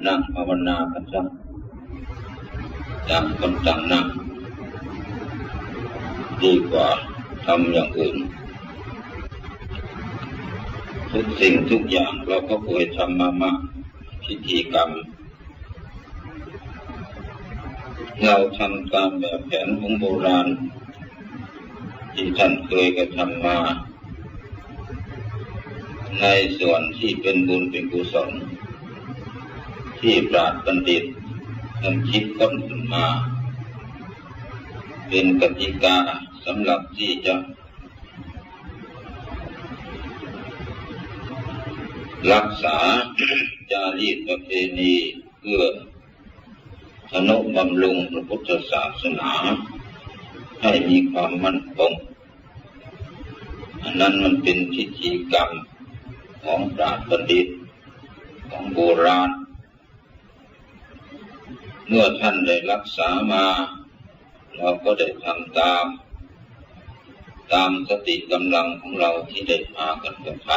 นั่งภาวนากันซะต่างคนต่างนั่งดีกว่าทำอย่างอื่นทุกสิ่งทุกอย่างเราก็เคยทำมามากพิธีกรรมเราทำตามแบบแผนของโบราณที่ท่านเคยกระทำมาในส่วนที่เป็นบุญเป็นกุศลที่ปราชญ์บัณฑิตท่านคิดค้นขึ้นมาเป็นกติกาสำหรับที่จะรักษาจารีตประเพณีเพื่อทนุบำรุงพระพุทธศาสนาให้มีความมั่นคงอันนั้นมันเป็นพิธีกรรมของปราชญ์บัณฑิตของโบราณเมื่อท่านได้รักษามาเราก็ได้ทำตามสติกำลังของเราที่ได้พากันกระท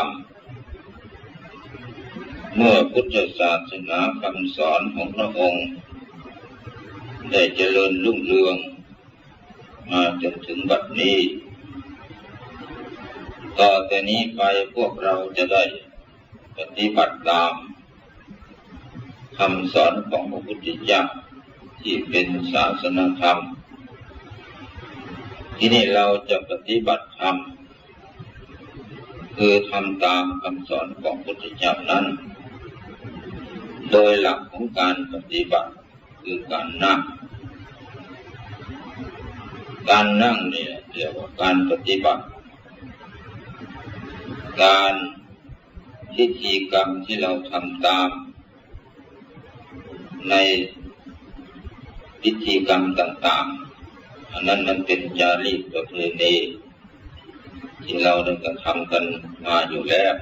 ำเมื่อพุทธศาสนาคำสอนของพระองค์ได้เจริญรุ่งเรืองมาจนถึงบัดนี้ต่อแต่นี้ไปพวกเราจะได้ปฏิบัติตามคำสอนของพระพุทธเจ้าที่เป็นศาสนธรรมที่นี่เราจะปฏิบัติธรรมคือทำตามคำสอนของพระพุทธเจ้านั้นโดยหลักของการปฏิบัติคือการนั่งเนี่ยเรียกว่าการปฏิบัติการพิธีกรรมที่เราทำตามในพิธีกรรมต่างๆอันนั้นมันเป็นจารีตประเพณีที่เราได้กระทำกันมาอยู่แล้ว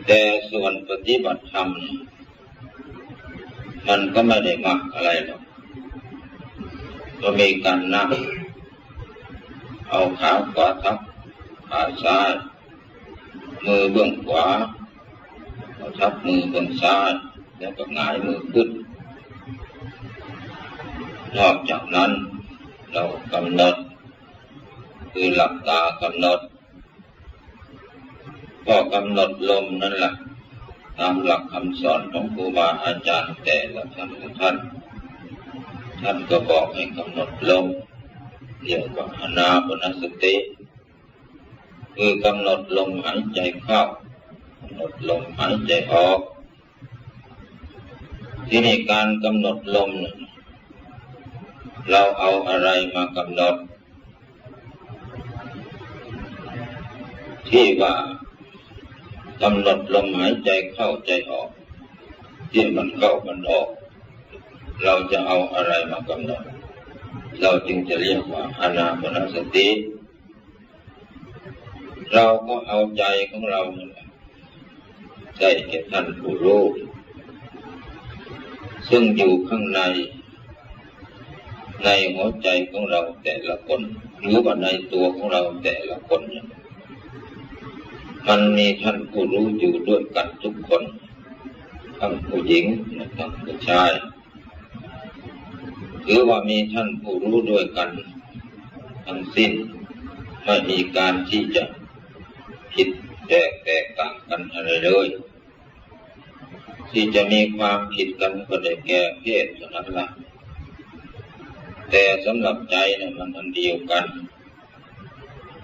แต่ส่วนปฏิบัติธรรมมันก็ไม่ได้มากอะไรหรอกก็มีการนั่งเอาขาขวาทับขาซ้ายมือเบื้องขวาทับมือเบื้องซ้ายแล้วก็หงายมือขึ้นนอกจากนั้นเรากำหนดคือหลับตากำหนดก็กำหนดลมนั่นแหละตามหลักคำสอนของครูบาอาจารย์แต่ละท่านก็บอกให้กำหนดลมเรียกว่าอานาปานสติคือกำหนดลมหายใจเข้ากำหนดลมหายใจออกที่นี่การกำหนดลมเราเอาอะไรมากำหนดที่ว่ากำหนดลมหายใจเข้าใจออกที่มันเข้ามันออกเราจะเอาอะไรมากำหนดเราจึงจะเรียกว่าอานาปานสติเราก็เอาใจของเราใส่แก่ท่านผู้รู้ซึ่งอยู่ข้างในหัวใจของเราแต่ละคนหรือว่าในตัวของเราแต่ละคนมันมีท่านผู้รู้อยู่ด้วยกันทุกคนทั้งผู้หญิงและทั้งผู้ชายหรือว่ามีท่านผู้รู้ด้วยกันทั้งสิ้นไม่มีการที่จะผิดแตกต่างกันอะไรเลยที่จะมีความผิดกันก็ได้แก่เพศเท่านั้นละแต่สำหรับใจเนี่ยมันอันเดียวกัน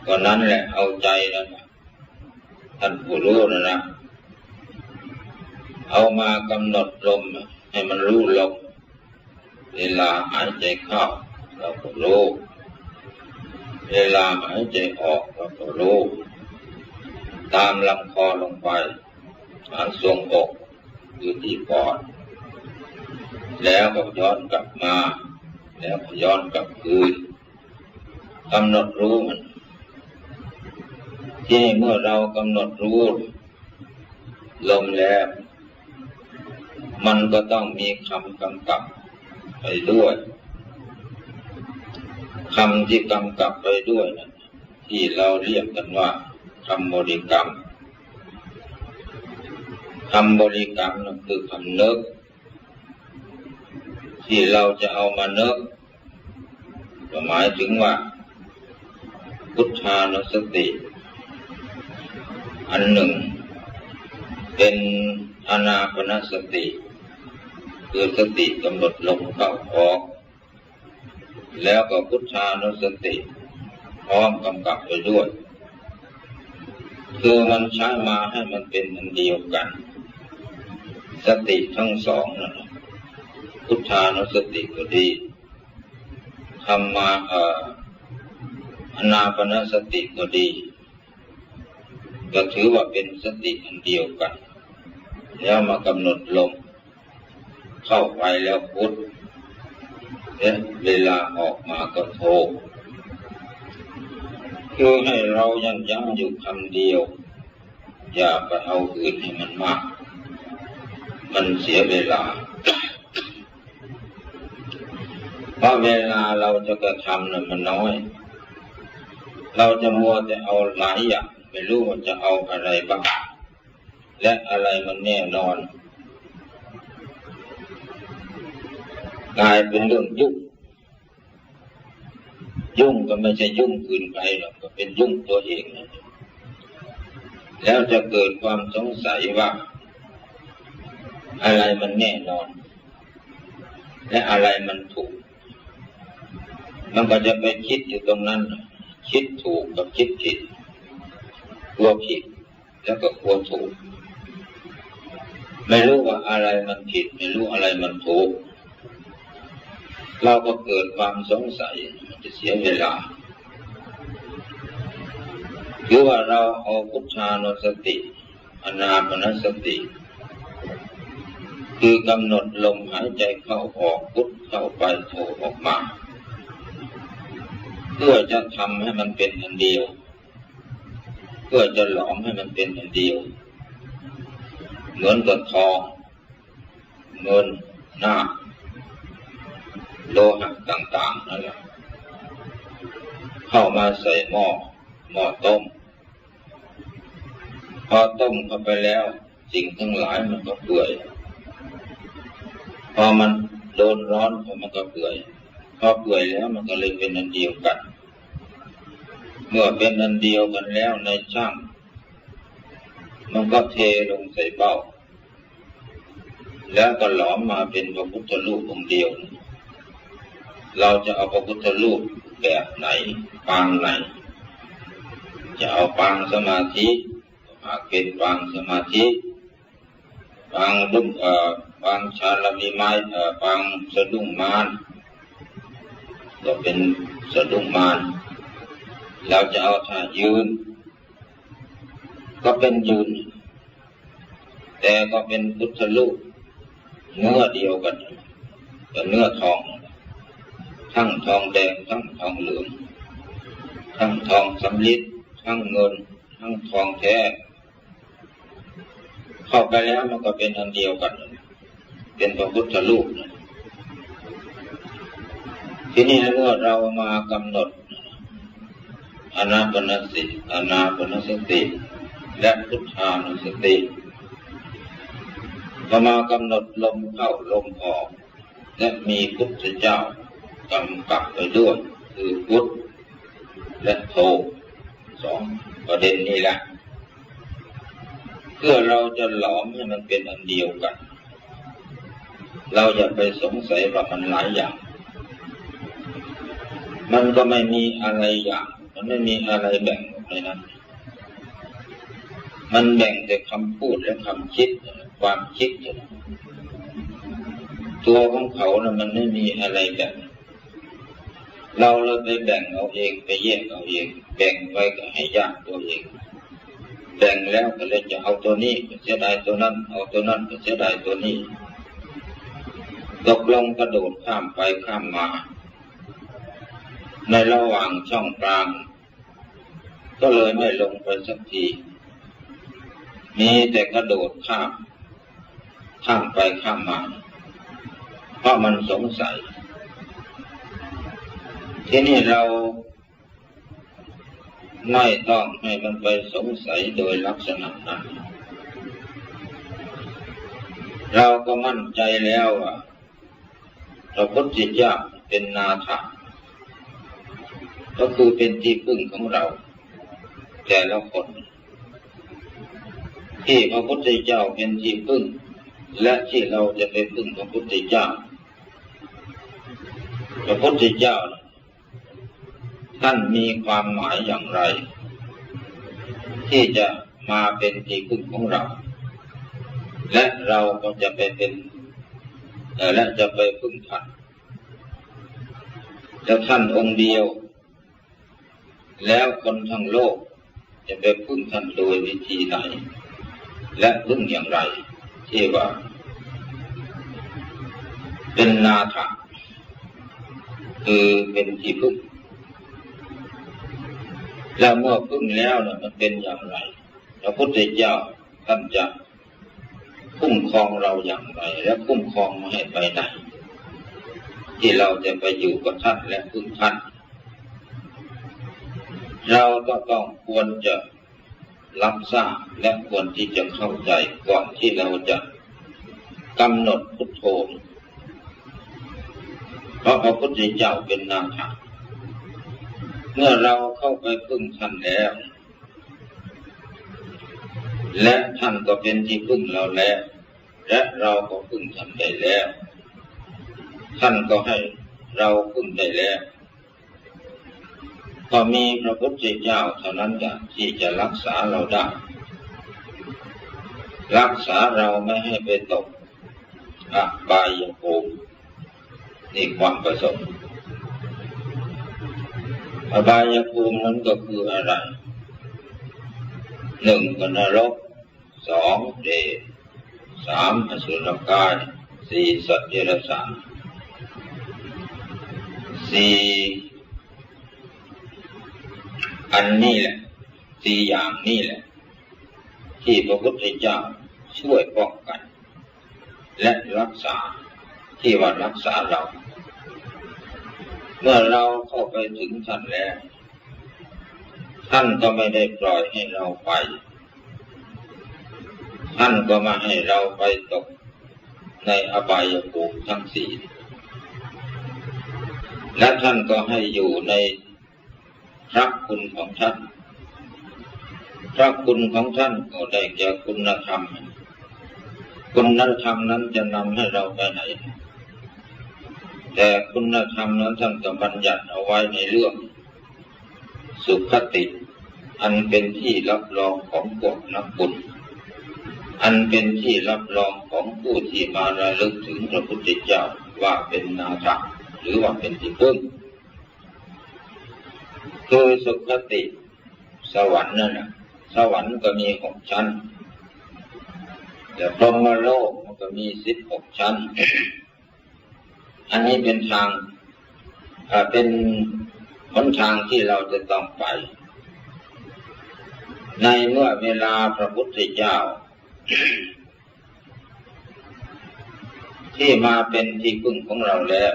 ก็นั้นแหละเอาใจนะท่านผู้รู้นะเอามากำหนดลมให้มันรู้ลมเวลาหายใจเข้าเราก็รู้เวลาหายใจออกเราก็รู้ตามลำคอลงไปหาทรวงอกคือที่ปอดแล้วก็ย้อนกลับมาแล้วก็ย้อนกลับคืนกำหนดรู้มันที่เมื่อเรากำหนดรู้ลมแล้วมันก็ต้องมีคำกำกับไปด้วยคำที่กำกับไปด้วยนะที่เราเรียกกันว่าคำบริกรรมค คำบริกรรมนั่นคือคำนึกที่เราจะเอามานึกหมายถึงว่าพุทธานุสติอันหนึ่งเป็นอานาปานสติคือสติกำหนดลมเข้าออกแล้วก็พุทธานุสติพร้อมกำกับไปด้วยคือมันใช้มาให้มันเป็นอันเดียวกันสติทั้งสองนะพุทธานุสติก็ดีธรรมาอานาปานสติก็ดีก็ถือว่าเป็นสติอันเดียวกันแล้วมากำหนดลมเข้าไปแล้วพุทเวลาออกมาก็โทคือให้เราย้ำอยู่คำเดียวอย่าไปเอาอื่นให้มันมากมันเสียเวลาเพราะเวลาเราจะกระทำมันน้อยเราจะมัวแต่เอาหลายอย่างไม่รู้ว่าจะเอาอะไรบ้างและอะไรมันแน่นอนกลายเป็นเรื่องยุ่งก็ไม่ใช่ยุ่งเกินไปหรอกก็เป็นยุ่งตัวเองนะแล้วจะเกิดความสงสัยว่าอะไรมันแน่นอนและอะไรมันถูกมันก็จะไปคิดอยู่ตรงนั้นคิดถูกกับคิดผิดกลัวผิดแล้วก็กลัวถูกไม่รู้ว่าอะไรมันผิดไม่รู้อะไรมันถูกเราก็เกิดความสงสัยมันจะเสียเวลาคือว่าเราเอาพุทธานุสติอานาปานสติคือกำหนดลมหายใจเข้าออกพุทเข้าไปโทออกมาเพื่อจะทำให้มันเป็นอันเดียวเพื่อจะหลอมให้มันเป็นอันเดียวเหมือนกับทองเงินหน้าโลหะต่างๆนั่นแหละเข้ามาใส่หม้อต้มพอต้มเข้าไปแล้วสิ่งทั้งหลายมันก็เปื่อยพอมันโดนร้อนมันก็เปื่อยพอเปื่อยแล้วมันก็เลยเป็นอันเดียวกันเมื่อเป็นอันเดียวกันแล้วในช่างมันก็เทลงใส่เบ้าแล้วก็หลอมมาเป็นพระพุทธรูปองค์เดียวเราจะเอาพระพุทธรูปแบบไหนปางไหนจะเอาปางสมาธิหากเป็นปางสมาธิปางชาลวิมัยปางสะดุ้งมารก็เป็นสะดุ้งมารเราจะเอาท่ายืนก็เป็นยืนแต่ก็เป็นพุทธรูปเนื้อเดียวกันแต่เนื้อทองทั้งทองแดงทั้งทองเหลืองทั้งทองสำริดทั้งเงินทั้งทองแท้เข้าไปแล้วมันก็เป็นอันเดียวกันเป็นพระพุทธรูปทีนี้เมื่อเรามากำหนดอานาปานสติและพุทธานุสติมากำหนดลมเข้าลมออกและมีพุทธเจ้ากำกับไปด้วยคือพุทธและโธสองประเด็นนี้แหละเพื่อเราจะหลอมให้มันเป็นอันเดียวกันเราอย่าไปสงสัยว่ามันหลายอย่างมันก็ไม่มีอะไรอย่างมันไม่มีอะไรแบ่งออกเลยนะมันแบ่งแต่คำพูดและคำคิดความคิดตัวของเขานะมันไม่มีอะไรแบ่งเราไปแบ่งเอาเองไปแยกเอาเองแบ่งไว้ก็ให้ยากตัวเองแบ่งแล้วก็เลยจะเอาตัวนี้ก็เสียดายตัวนั้นเอาตัวนั้นก็เสียดายตัวนี้ตกลงกระโดดข้ามไปข้ามมาในระหว่างช่องกลางก็เลยไม่ลงไปสักทีมีแต่กระโดดข้ามไปข้ามมาเพราะมันสงสัยทีนี้เราไม่ต้องให้มันไปสงสัยโดยลักษณะนั้น เราก็มั่นใจแล้วว่าพระพุทธเจ้าเป็นนาถะก็คือเป็นที่พึ่งของเราแต่ละคนที่พระพุทธเจ้าเป็นที่พึ่งและที่เราจะไปพึ่งพระพุทธเจ้าพระพุทธเจ้าท่านมีความหมายอย่างไรที่จะมาเป็นที่พึ่งของเราและเราก็จะไปเป็นและจะไปพึ่งท่านจะท่านองค์เดียวแล้วคนทั้งโลกจะไปพึ่งท่านโดยวิธีไหนและพึ่งอย่างไรที่ว่าเป็นนาถะคือเป็นที่พึ่งแล้วเมื่อพึ่งแล้วมันเป็นอย่างไรพระพุทธเจ้าท่านจะคุ้มครองเราอย่างไรและคุ้มครองไม่ให้ไปไหนที่เราจะไปอยู่กับท่านและพึ่งท่านเราก็ต้องควรจะรับทราบและควรที่จะเข้าใจก่อนที่เราจะกำหนดพุทโธเพราะพระพุทธเจ้าเป็นนาถะเมื่อเราเข้าไปพึ่งท่านแล้วและท่านก็เป็นที่พึ่งเราแล้วและเราก็พึ่งท่านได้แล้วท่านก็ให้เราพึ่งได้แล้วก็มีพระพุทธเจ้าเท่านั้นที่จะรักษาเราได้รักษาเราไม่ให้ไปตกอบายภูมินี่ความประสงค์อบายภูมินั้นก็คืออะไรหนึ่งก็นรกสองเดชสามอสุรกายสี่สัตว์เดรัจฉานสี่อันนี้แหละสี่อย่างนี้แหละที่พระพุทธเจ้าช่วยป้องกันและรักษาที่ว่ารักษาเราเมื่อเราเข้าไปถึงท่านแล้วท่านก็ไม่ได้ปล่อยให้เราไปท่านก็มาให้เราไปตกในอบายภูมิทั้งสี่และท่านก็ให้อยู่ในพระคุณของท่านพระคุณของท่านก็ได้แก่คุณธรรมคุณธรรมนั้นจะนำให้เราไปไหนแต่คุณธรรมนั้นท่านก็บัญญัติเอาไว้ในเรื่องสุขติอันเป็นที่รับรองของพวกนักบุญอันเป็นที่รับรองของผู้ที่มาระลึกถึงพระพุทธเจ้าว่าเป็นนาถะหรือว่าเป็นที่พึ่งคือสุขติสวรรค์นั่นน่ะสวรรค์ก็มี6 ชั้นแต่พรหมโลกมันก็มี16 ชั้นอันนี้เป็นทางเป็นหนทางที่เราจะต้องไปในเมื่อเวลาพระพุทธเจ้าที่มาเป็นที่พึ่งของเราแล้ว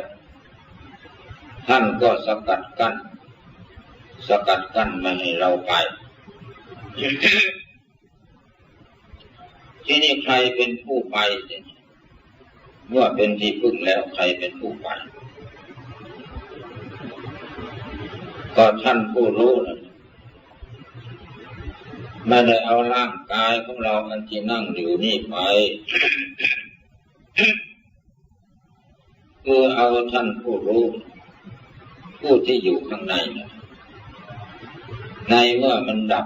ท่านก็สกัดกั้นไม่ให้เราไปที่นี่ใครเป็นผู้ไปเมื่อเป็นที่พึ่งแล้วใครเป็นผู้ไปก็ท่านผู้รู้นะไม่ได้เอาร่างกายของเราอันที่นั่งอยู่นี่ไปคือเอาท่านผู้รู้ผู้ที่อยู่ข้างในนะในเมื่อมันดับ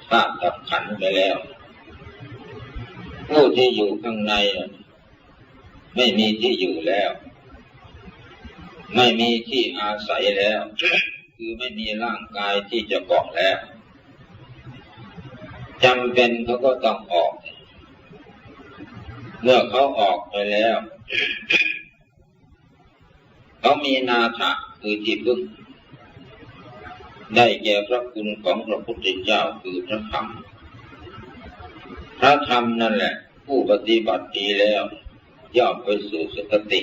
ธาตุดับขันธ์ไปแล้วผู้ที่อยู่ข้างในไม่มีที่อยู่แล้วไม่มีที่อาศัยแล้วคือไม่มีร่างกายที่จะเกาะแล้วจำเป็นเขาก็ต้องออกเมื่อเขาออกไปแล้วเขามีนาถะคือที่พึ่งได้แก่พระคุณของพระพุทธเจ้าคือพระธรรมพระธรรมนั่นแหละผู้ปฏิบัติดีแล้วย่อมไปสู่สุคติ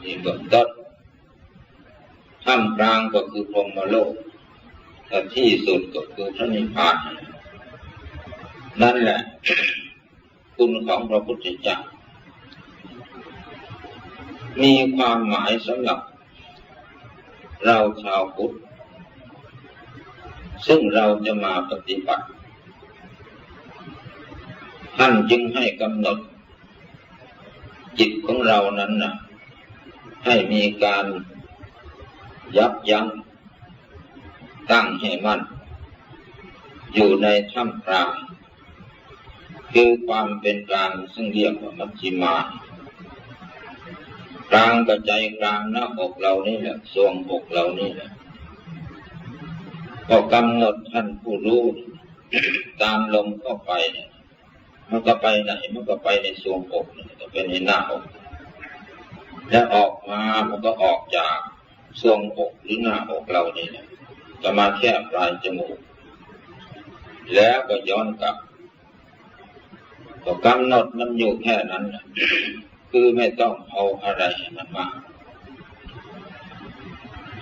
นี่เบื้องต้นท่ามกลางก็คือพรหมโลกแต่ที่สุดก็คือพระนิพพานนั่นแหละคุณของพระพุทธเจ้า มีความหมายสำหรับเราชาวพุทธซึ่งเราจะมาปฏิบัติท่านจึงให้กำหนดจิตของเรานั้นนะให้มีการยับยั้งตั้งให้มั่นอยู่ในท่ามกลางคือความเป็นกลางซึ่งเรียกว่ามัชฌิมากลางกระใจกลางหน้าอกเรานี่แหละทรวงอกเรานี่แหละก็กำหนดท่านผู้รู้ตามลมเข้าไปมันก็ไปไหนมันก็ไปในทรวงอกมันก็เป็นในหน้าอกแล้วออกมามันก็ออกจากทรวงอกหรือหน้าอกเรานี่แหละก็มาแค่ปลายจมูกแล้วก็ย้อนกลับก็กำหนดมันอยู่แค่นั้นคือไม่ต้องเอาอะไรมันมา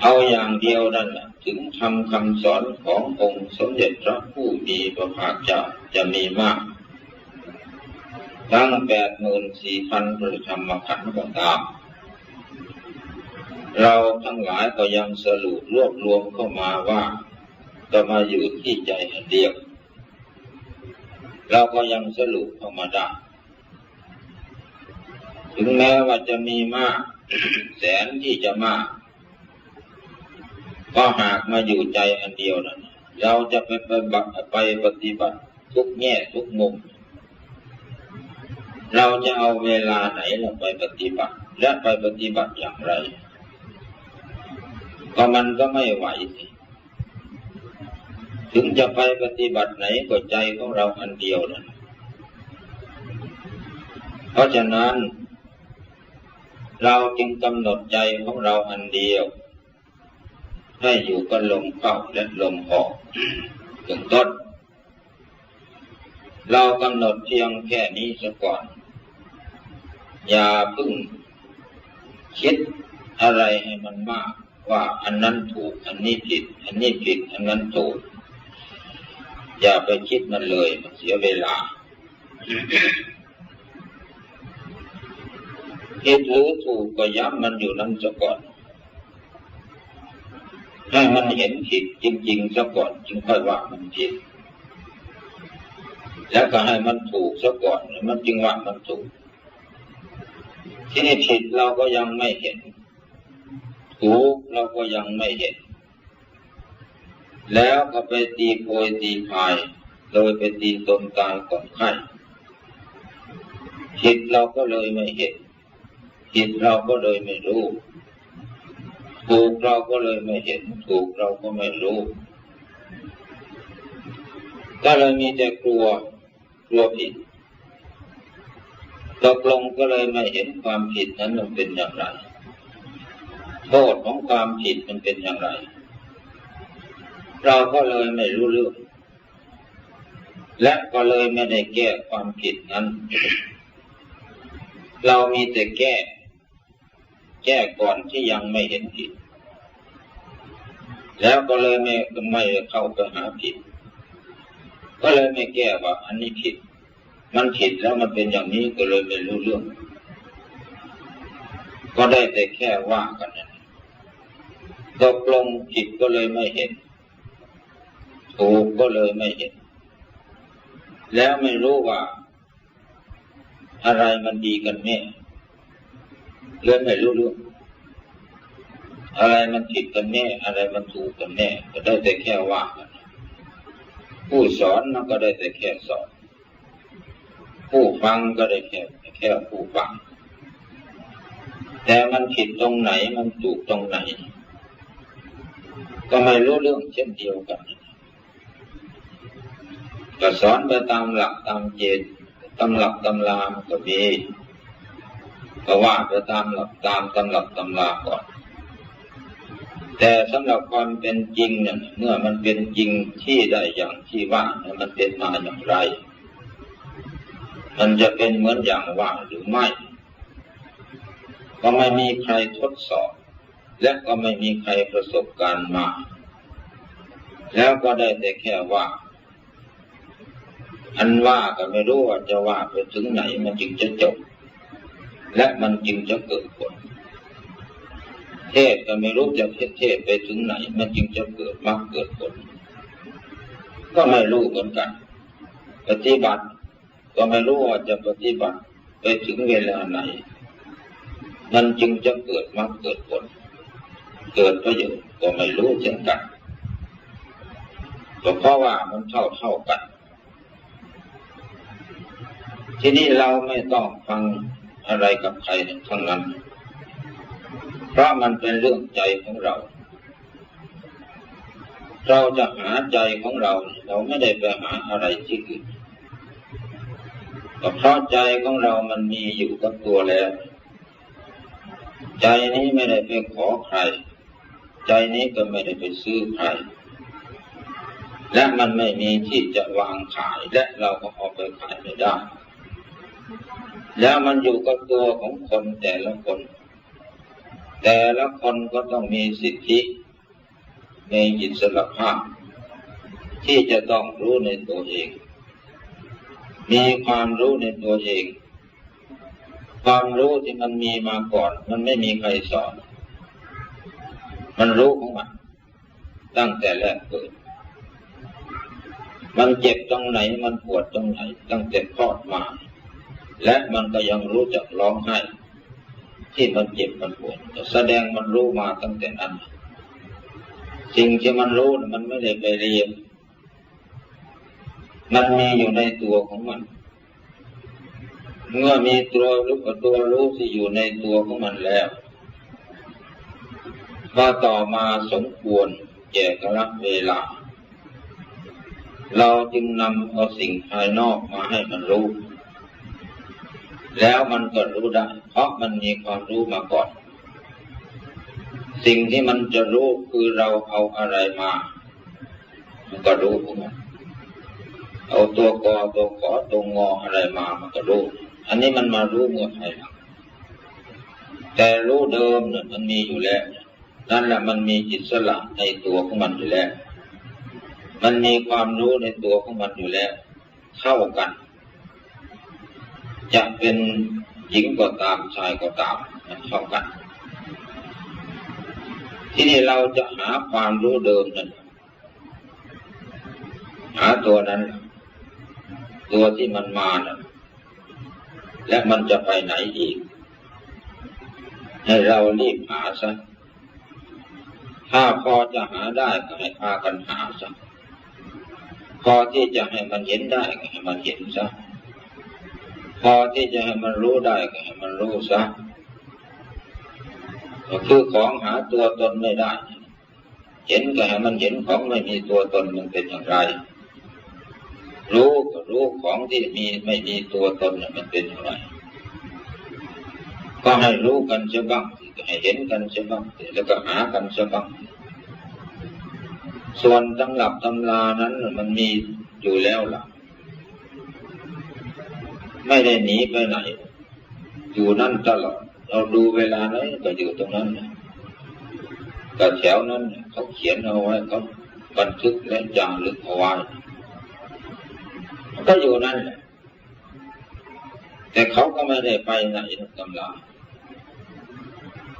เอาอย่างเดียวนั่นแหละถึงทำคำสอนขององค์สมเด็จพระผู้มีพระภาคเจ้าจะมีมากทั้ง 84,000 พระธรรมขันธ์ก็ตามเราทั้งหลายก็ยังสรุปรวบรวมเข้ามาว่าจะมาอยู่ที่ใจอันเดียวเราก็ยังสรุปเข้ามาได้ถึงแม้ว่าจะมีมาก แสนที่จะมากก็หากมาอยู่ใจอันเดียวนั้นเราจะไปปฏิบัติทุกแง่ทุกมุมเราจะเอาเวลาไหนเราไปปฏิบัติและไปปฏิบัติอย่างไรก็มันก็ไม่ไหวสิถึงจะไปปฏิบัติไหนก็ใจของเราอันเดียวนั้นเพราะฉะนั้นเราจึงกำหนดใจของเราอันเดียวให้อยู่กับลมเข้าและลมออกถึงต้นเรากำหนดเพียงแค่นี้ซะก่อนอย่าเพิ่งคิดอะไรให้มันมากว่าอันนั้นถูกอันนี้ผิดอันนี้ผิดอันนั้นถูกอย่าไปคิดมันเลยมันเสียเวลาผิดหรือถูกก็ย้ำมันอยู่นั้นซะก่อนให้มันเห็นผิดจริงๆซะก่อนจึงค่อยว่ามันผิดแล้วก็ให้มันถูกซะก่อนมันจึงว่ามันถูกที่นี่ผิดเราก็ยังไม่เห็นถูกเราก็ยังไม่เห็นแล้วก็ไปตีโพยตีพายโดยไปตีตนตายก่อนไข้ผิดเราก็เลยไม่เห็นผิดเราก็เลยไม่รู้ถูกเราก็เลยไม่เห็นถูกเราก็ไม่รู้ก็เลยมีแต่กลัวผิดตกลงก็เลยไม่เห็นความผิดนั้นมันเป็นอย่างไรโทษของความผิดมันเป็นอย่างไรเราก็เลยไม่รู้เรื่องและก็เลยไม่ได้แก้ความผิดนั้นเรามีแต่แก้ก่อนที่ยังไม่เห็นผิดแล้วก็เลยไม่เข้าไปหาผิดก็เลยไม่แก้ว่าอันนี้ผิดมันผิดแล้วมันเป็นอย่างนี้ก็เลยไม่รู้เรื่องก็ได้แต่แค่ว่ากันนะตกลงผิดก็เลยไม่เห็นถูกก็เลยไม่เห็นแล้วไม่รู้ว่าอะไรมันดีกันแน่เลยไม่รู้เรื่องอะไรมันผิดกันแน่อะไรมันถูกกันแน่ก็ได้แต่แค่ว่ากันผู้สอนมันก็ได้แต่แค่สอนผู้ฟังก็ได้แค่ผู้ฟังแต่มันผิดตรงไหนมันถูกตรงไหนก็ไม่รู้เรื่องเช่นเดียวกันก็สอนไปตามหลักตามเกณฑ์ตำรับตำราก็มีก็ว่าไปตามหลักตามตำรับตำราก่อนแต่สำหรับความเป็นจริงเนี่ยเมื่อมันเป็นจริงที่ได้อย่างที่ว่ามันเป็นมาอย่างไรมันจะเป็นเหมือนอย่างว่าหรือไม่ก็ไม่มีใครทดสอบและก็ไม่มีใครประสบการณ์มาแล้วก็ได้แต่แค่ว่าอันว่าก็ไม่รู้ว่าจะว่าไปถึงไหนมันจึงจะจบและมันจึงจะเกิดผล เทศก็ไม่รู้จะเทศไปถึงไหนมันจึงจะเกิดมรรคเกิดผลก็ไม่รู้เหมือนกันปฏิบัติก็ไม่รู้ว่าจะปฏิบัติไปถึงเวลาไหนมันจึงจะเกิดมรรคเกิดผลเกิดประโยชน์ก็ไม่รู้เช่นกันก็เพราะว่ามันเท่ากันทีนี้เราไม่ต้องฟังอะไรกับใครทั้งนั้นเพราะมันเป็นเรื่องใจของเราเราจะหาใจของเราไม่ได้ไปหาอะไรที่อื่นเพราะใจของเรามันมีอยู่กับตัวแล้วใจนี้ไม่ได้ไปขอใครใจนี้ก็ไม่ได้ไปซื้อใครและมันไม่มีที่จะวางขายและเราก็เอาไปขายไม่ได้แล้วมันอยู่กับตัวของคนแต่ละคนก็ต้องมีสิทธิในอิสรภาพที่จะต้องรู้ในตัวเองมีความรู้ในตัวเองความรู้ที่มันมีมาก่อนมันไม่มีใครสอนมันรู้ของมันตั้งแต่แรกเกิดมันเจ็บตรงไหนมันปวดตรงไหนตั้งแต่คลอดมาและมันก็ยังรู้จักร้องไห้ที่มันเจ็บมันปวดแสดงมันรู้มาตั้งแต่นั้นสิ่งที่มันรู้มันไม่ได้ไปเรียนมันมีอยู่ในตัวของมันเมื่อมีตัวรู้ที่อยู่ในตัวของมันแล้วก็ต่อมาสมควรแก่กาลเวลาเราจึงนำเอาสิ่งภายนอกมาให้มันรู้แล้วมันก็รู้ได้เพราะมันมีความรู้มาก่อนสิ่งที่มันจะรู้คือเราเอาอะไรมามันก็รู้ของมันเอาตัวกอตัวขอตัวงออะไรมามันก็รู้อันนี้มันมารู้เมื่อภายหลังแต่รู้เดิมเนี่ยมันมีอยู่แล้วนั่นแหละมันมีอิสระในตัวของมันอยู่แล้วมันมีความรู้ในตัวของมันอยู่แล้วเท่ากันจะเป็นหญิงก็ตามชายก็ตามมันเท่ากันที่นี่เราจะหาความรู้เดิมนั้นหาตัวนั้นตัวที่มันมานะและมันจะไปไหนอีกให้เรารีบหาซะถ้าพอจะหาได้ก็ให้พากันหาซะพอที่จะให้มันเห็นได้ก็ให้มันเห็นซะพอที่จะให้มันรู้ได้ก็ให้มันรู้ซะก็คือของหาตัวตนไม่ได้เห็นก็ให้มันเห็นของไม่มีตัวตนมันเป็นอย่างไรรู้ก็รู้ของที่ไม่มีตัวตนมันเป็นอย่างไรก็ให้รู้กันเสียบ้างให้เห็นกันเสียบ้างแล้วก็หากันเสียบ้างส่วนตำรับตำรานั้นมันมีอยู่แล้วล่ะไม่ได้หนีไปไหนอยู่นั่นตลอดเราดูเวลาไหนก็อยู่ตรงนั้นก็แถวนั้นเขาเขียนเอาไว้เขาบันทึกและจารึกเอาไว้ก็อยู่นั่นแหละแต่เขาก็ไม่ได้ไปไหนตำรา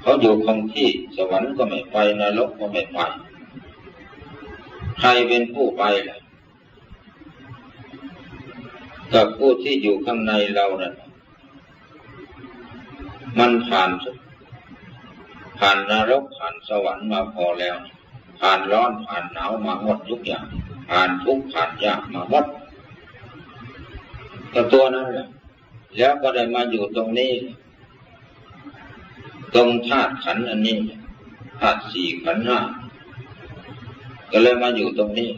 เขาอยู่คงที่สวรรค์ก็ไม่ไปนรกก็ไม่ไปใครเป็นผู้ไปล่ะกับผู้ที่อยู่ข้างในเรานั่นมันผ่านนรกผ่านสวรรค์มาพอแล้วผ่านร้อนผ่านหนาวมาหมดทุกอย่างผ่านทุกข์ผ่านยากมาหมดแต่ตัวนั้นแหละแล้วก็ได้มาอยู่ตรงนี้ตรงธาตุขันธ์อันนี้ธาตุสี่ขันธ์ห้าก็เลยมาอยู่ตรงนี้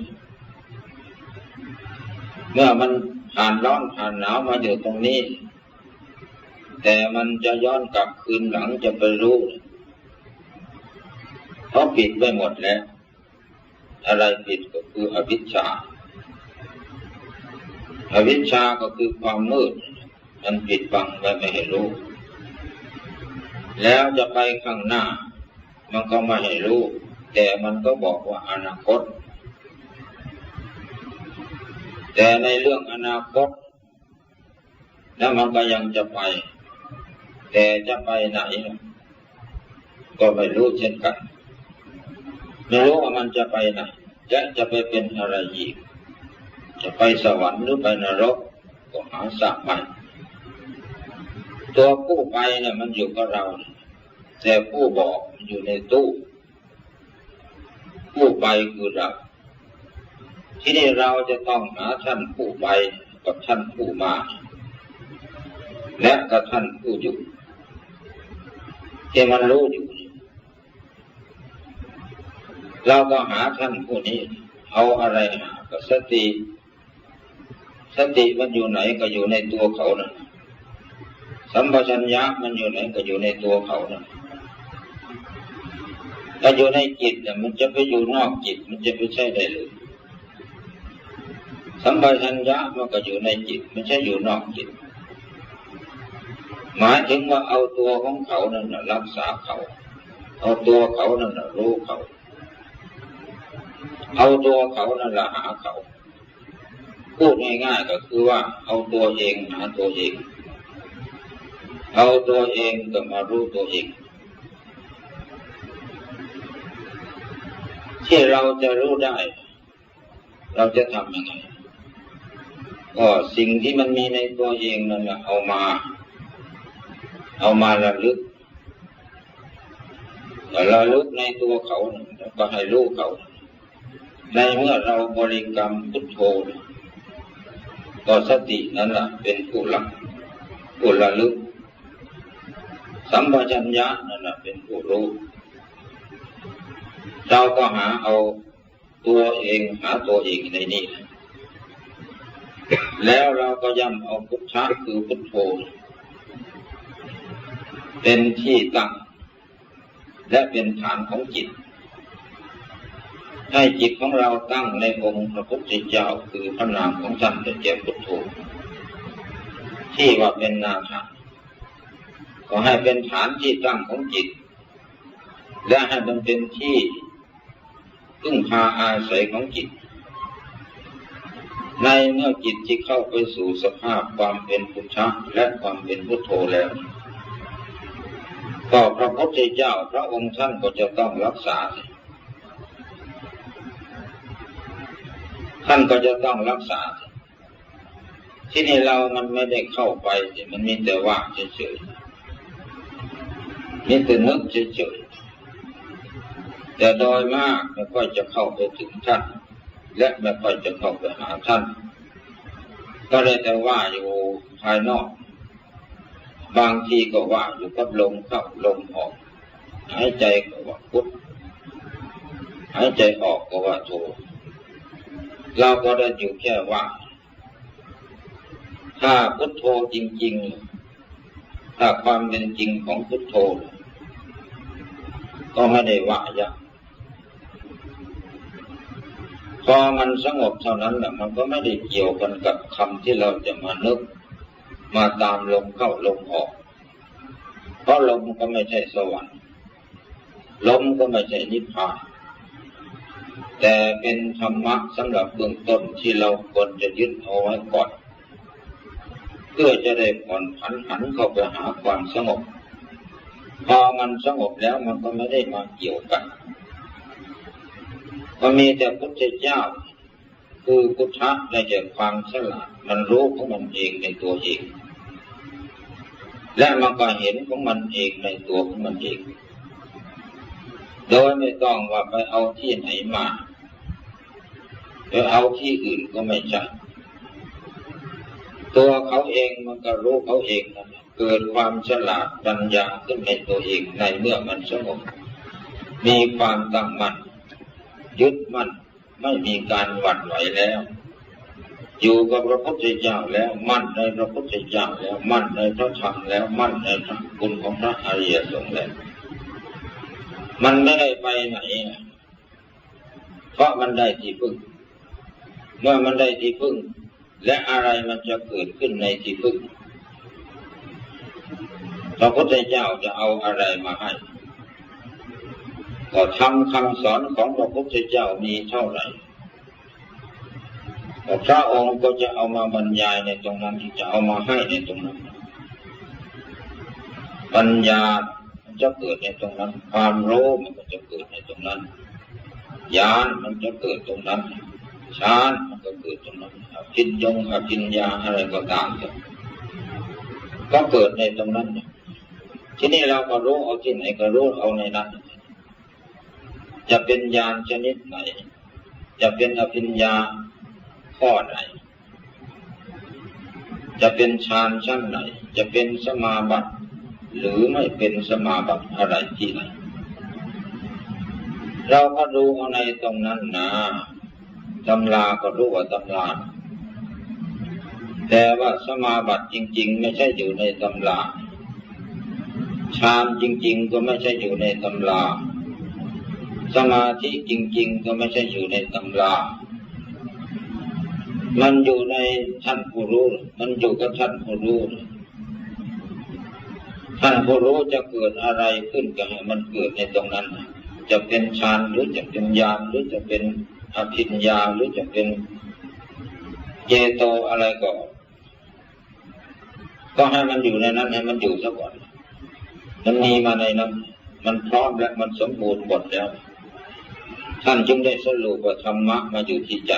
เมื่อมันผ่านร้อนผ่านหนาวมาอยู่ตรงนี้แต่มันจะย้อนกลับคืนหลังจะไปรู้เพราะปิดไปหมดแล้วอะไรปิดก็คืออวิชชาก็คือความมืดมันปิดบังไว้ไม่ให้รู้แล้วจะไปข้างหน้ามันก็ไม่ให้รู้แต่มันก็บอกว่าอนาคตแต่ในเรื่องอนาคตแล้วมันก็ยังจะไปแต่จะไปไหน ก็ไม่รู้เช่นกันไม่รู้ว่ามันจะไปไหนจะไปเป็นอะไรอีกจะไปสวรรค์หรือไปนรกก็หาทราบไม่ตัวผู้ไปเนี่ยมันอยู่กับเราแต่ผู้บอกมันอยู่ในตู้ผู้ไปคือเราที่นี่เราจะต้องหาท่านผู้ไปกับท่านผู้มาและกับท่านผู้อยู่ที่มันรู้อยู่เราก็หาท่านผู้นี้เอาอะไรหาก็สติมันอยู่ไหนก็อยู่ในตัวเขานั่นสัมปชัญญะมันอยู่ไหนก็อยู่ในตัวเขานั่นถ้าอยู่ในจิตเนี่ยมันจะไปอยู่นอกจิตมันจะไม่ใช่ได้เลยสัมปชัญญะมันก็อยู่ในจิตไม่ใช่อยู่นอกจิตหมายถึงว่าเอาตัวของเขานั่นน่ะรักษาเขาเอาตัวเขานั่นน่ะรู้เขาเอาตัวเขานั่นละหาเขาพูดง่ายๆก็คือว่าเอาตัวเองหาตัวเองเอาตัวเองก็มารู้ตัวเองที่เราจะรู้ได้เราจะทำยังไงก็สิ่งที่มันมีในตัวเองนั่นแหละเอามาระลึกในตัวเขาก็ให้รู้เขาในเมื่อเราบริกรรมพุทโธก็สตินั่นแหละเป็นผู้หลักผู้ระลึกสัมปชัญญะนั่นแหละเป็นผู้รู้เราก็หาเอาตัวเองหาตัวเองในนี้แล้วเราก็ย่ำเอาพุทธะคือพุทโธเป็นที่ตั้งและเป็นฐานของจิตให้จิตของเราตั้งในองค์พระพุทธเจ้าคือพระนามของท่านได้แก่พุทโธที่ว่าเป็นนาถะก็ให้เป็นฐานที่ตั้งของจิตและให้มันเป็นที่พึ่งพาอาศัยของจิตในเมื่อจิตที่เข้าไปสู่สภาพความเป็นพุทธะและความเป็นพุทโธแล้วก็พระพุทธเจ้าพระองค์ท่านก็จะต้องรักษาท่านก็จะต้องรักษาที่นี่เรามันไม่ได้เข้าไปมันมีแต่ว่างเฉยๆมีแต่นึกเฉยๆแต่โดยมากไม่ค่อยจะเข้าไปถึงท่านและไม่ค่อยจะเข้าไปหาท่านก็เลยแต่ว่าอยู่ภายนอกบางทีก็ว่าอยู่กับลมเข้าลมออกหายใจก็ว่าพุทหายใจออกก็ว่าโธเราก็ได้อยู่แค่ว่าถ้าพุทโธจริงๆถ้าความเป็นจริงของพุทโธก็ไม่ได้ว่าอย่าง พอมันสงบเท่านั้นแหละมันก็ไม่ได้เกี่ยวกันกับคำที่เราจะมานึกมาตามลมเข้าลมออกเพราะลมก็ไม่ใช่สวรรค์ลมก็ไม่ใช่นิพพานแต่เป็นธรรมะสำหรับเบื้องต้นที่เราควรจะยึดเอาไว้ก่อนเพื่อจะได้ผ่อนผันหันเข้าไปหาความสงบพอมันสงบแล้วมันก็ไม่ได้มาเกี่ยวกันก็มีแต่พุทธเจ้าคือพุทธะได้แก่ความฉลาดมันรู้ของมันเองในตัวเองและมันก็เห็นของมันเองในตัวของมันเองโดยไม่ต้องว่าไปเอาที่ไหนมาไปเอาที่อื่นก็ไม่ใช่ตัวเขาเองมันก็รู้เขาเองนะเกิดความฉลาดปัญญาขึ้นในตัวเองในเมื่อมันสงบมีความตั้งมั่นยึดมั่นไม่มีการหวั่นไหวแล้วอยู่กับพระพุทธเจ้าแล้วมั่นในพระพุทธเจ้าแล้วมั่นในพระธรรมแล้วมั่นในพระคุณของพระอริยสงฆ์แล้วมันไม่ได้ไปไหนเพราะมันได้ที่พึ่งเมื่อมันได้ที่พึ่งและอะไรมันจะเกิดขึ้นในที่พึ่งพระพุทธเจ้าจะเอาอะไรมาให้ก็ทำคำสอนของพระพุทธเจ้ามีเท่าไหร่พระองค์ก็จะเอามาบรรยายในตรงนั้นจะเอามาให้ในตรงนั้นปัญญา มันจะเกิดในตรงนั้นความรู้มันก็จะเกิดในตรงนั้นญาณมันจะเกิดตรงนั้นฌานมันก็เกิดตรงนั้นอภิญญาอะไรก็ตามก็เกิดในตรงนั้นทีนี้เราก็รู้เอาที่ไหนก็รู้เอาในนั้นจะเป็นญาณชนิดไหนจะเป็นอภิญญาข้อไหนจะเป็นฌานชั้นไหนจะเป็นสมาบัติหรือไม่เป็นสมาบัติอะไรที่ไหนเราก็รู้เอาในตรงนั้นนะตำราก็รู้ว่าตำราแต่ว่าสมาบัติจริงๆไม่ใช่อยู่ในตำราฌานจริงๆก็ไม่ใช่อยู่ในตำราสมาธิจริงๆก็ไม่ใช่อยู่ในตำรามันอยู่ในท่านผู้รู้มันอยู่กับท่านผู้รู้ท่านผู้รู้จะเกิดอะไรขึ้นก็ให้มันเกิดในตรงนั้นจะเป็นฌานหรือจะเป็นญาณหรือจะเป็นอภิญญาหรือจะเป็นเจโตอะไรก็ให้มันอยู่ในนั้นให้มันอยู่ซะก่อนมันมีมาในนั้นมันพร้อมแล้วมันสมบูรณ์หมดแล้วท่านจึงได้สรุปว่าธรรมะมาอยู่ที่ใจ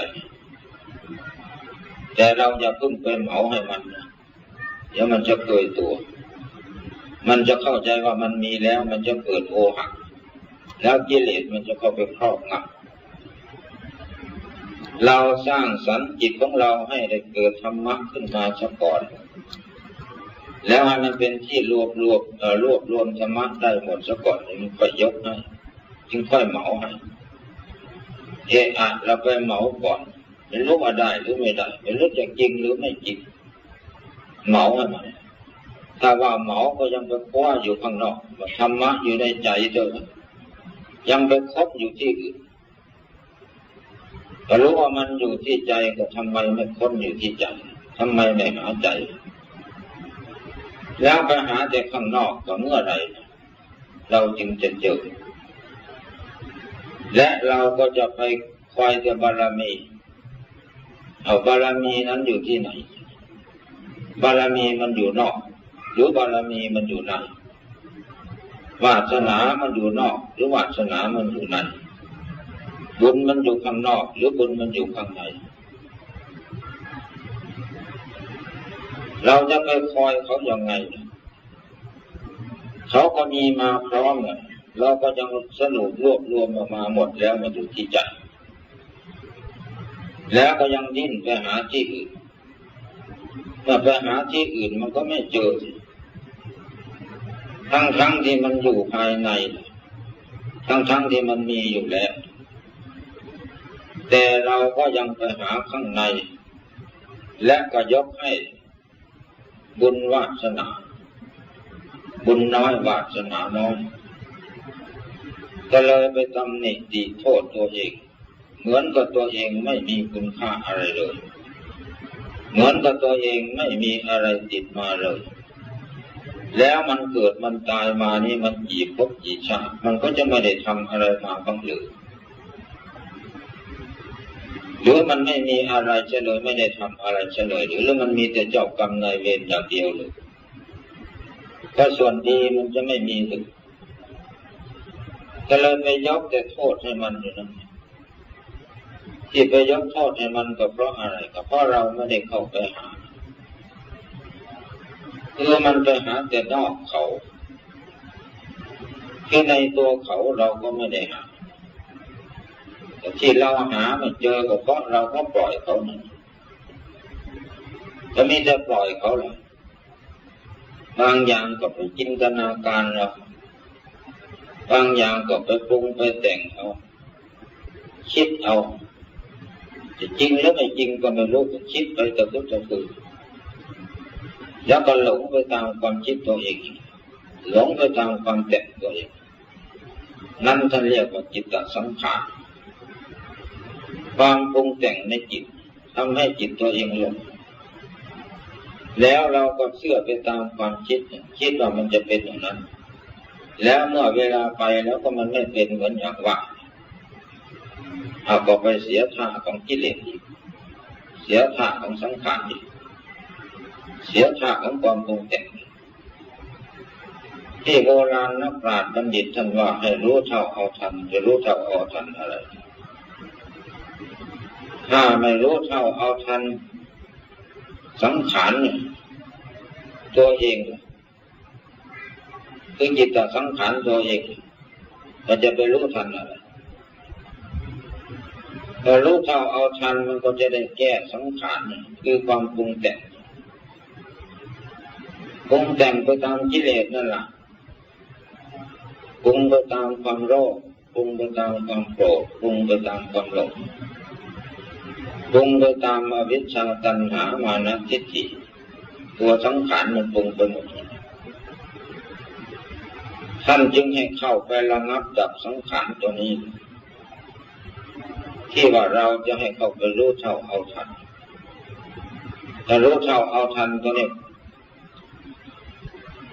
แต่เราอย่าเพิ่งไปเหมาให้มันเดี๋ยวมันจะเกิดตัวมันจะเข้าใจว่ามันมีแล้วมันจะเกิดโอหังแล้วกิเลสมันจะเข้าไปครอบงำเราสร้างสรรค์จิตของเราให้ได้เกิดธรรมะขึ้นมาซะก่อนแล้วให้มันเป็นที่รวบรวมธรรมะได้หมดซะก่อนมันค่อยยกให้จึงค่อยเหมาให้เราไปเหมาก่อนไม่รู้ว่าได้หรือไม่ได้ไม่รู้จะจริงหรือไม่จริงเหมาให้มันถ้าว่าเหมาก็ยังไปคว้าอยู่ข้างนอกธรรมะอยู่ในใจเดิมยังไปคบอยู่ที่อื่นก็รู้ว่ามันอยู่ที่ใจก็ทำไมไม่ค้นอยู่ที่ใจทำไมไม่หาใจแล้วไปหาแต่ข้างนอกก็เมื่อไรเราจึงจะเจอและเราก็จะไปคอยแต่บารมีเอาบารมีนั้นอยู่ที่ไหนบารมีมันอยู่นอกหรือบารมีมันอยู่ในวาสนามันอยู่นอกหรือวาสนามันอยู่ในบุญมันอยู่ข้างนอกหรือบุญมันอยู่ข้างในเราจะไปคอยเขาอย่างไงเขาก็มีมาพร้อมเราก็ยังสรุปรวบรวมออกมาหมดแล้วมาอยู่ที่ใจแล้วก็ยังดิ้นไปหาที่อื่นเมื่อไปหาที่อื่นมันก็ไม่เจอทั้งที่มันอยู่ภายในทั้งที่มันมีอยู่แล้วแต่เราก็ยังไปหาข้างในและก็ยกให้บุญวาสนาบุญน้อยวาสนาน้อยก็เลยไปตำหนิติโทษตัวเองเหมือนกับตัวเองไม่มีคุณค่าอะไรเลยเหมือนกับตัวเองไม่มีอะไรติดมาเลยแล้วมันเกิดมันตายมานี่มันกี่ภพกี่ชาติมันก็จะไม่ได้ทำอะไรมาบ้างเลยหรือมันไม่มีอะไรเฉลยไม่ได้ทำอะไรเฉลยหรือมันมีแต่เจ้ากรรมนายเวรอย่างเดียวเลยก็ส่วนดีมันจะไม่มีเลยก็เลยไปยกแต่โทษให้มันอยู่นั่นที่ไปยกโทษให้มันก็เพราะอะไรก็เพราะเราไม่ได้เข้าไปหาคือมันไปหาแต่นอกเขาคือในตัวเขาเราก็ไม่ได้หาแต่ที่เราหาไม่เจอก็เพราะเราก็ปล่อยเขานั่นจะมีแต่ปล่อยเขาเลยบางอย่างก็ไปจินตนาการเราบางอย่างก็ไปปรุงไปแต่งเอาคิดเอาจะจริงหรือไม่จริงก็ไม่รู้ก็คิดไปแต่ก็จะคือแล้วก็หลงไปตามความคิดตัวเองหลงไปตามความแต่งตัวเองนั่นท่านเรียกว่าจิตตสังขารความปรุงแต่งในจิตทำให้จิตตัวเองหลงแล้วเราก็เชื่อไปตามความคิดว่ามันจะเป็นอย่างนั้นแล้วเมื่อเวลาไปแล้วก็มันไม่เป็นเหมือนอย่างว่าเอาก็ไปเสียท่าของกิเลสเสียท่าของสังขารเสียท่าของความปรุงแต่ง ที่โบราณนักปราชญ์บัณฑิตท่านว่าให้รู้เท่าเอาทันจะรู้เท่าเอาทันอะไรถ้าไม่รู้เท่าเอาทันสังขารตัวเองคือจิตสังขารตัวเองก็จะไปรู้ทันอะไรพอรู้เท่าเอาทันมันก็จะได้แก้สังขารคือความปรุงแต่งไปตามกิเลสนั่นแหละปรุงไปตามความโลภปรุงไปตามความโกรธปรุงไปตามความหลงปรุงไปตามอวิชชาตัณหามานะทิฏฐิตัวสังขารมันปรุงไปหมดท่านจึงให้เข้าไประงับดับสังขารตัวนี้ที่ว่าเราจะให้เข้าไปรู้เท่าเอาทันแต่รู้เท่าเอาทันตัวนี้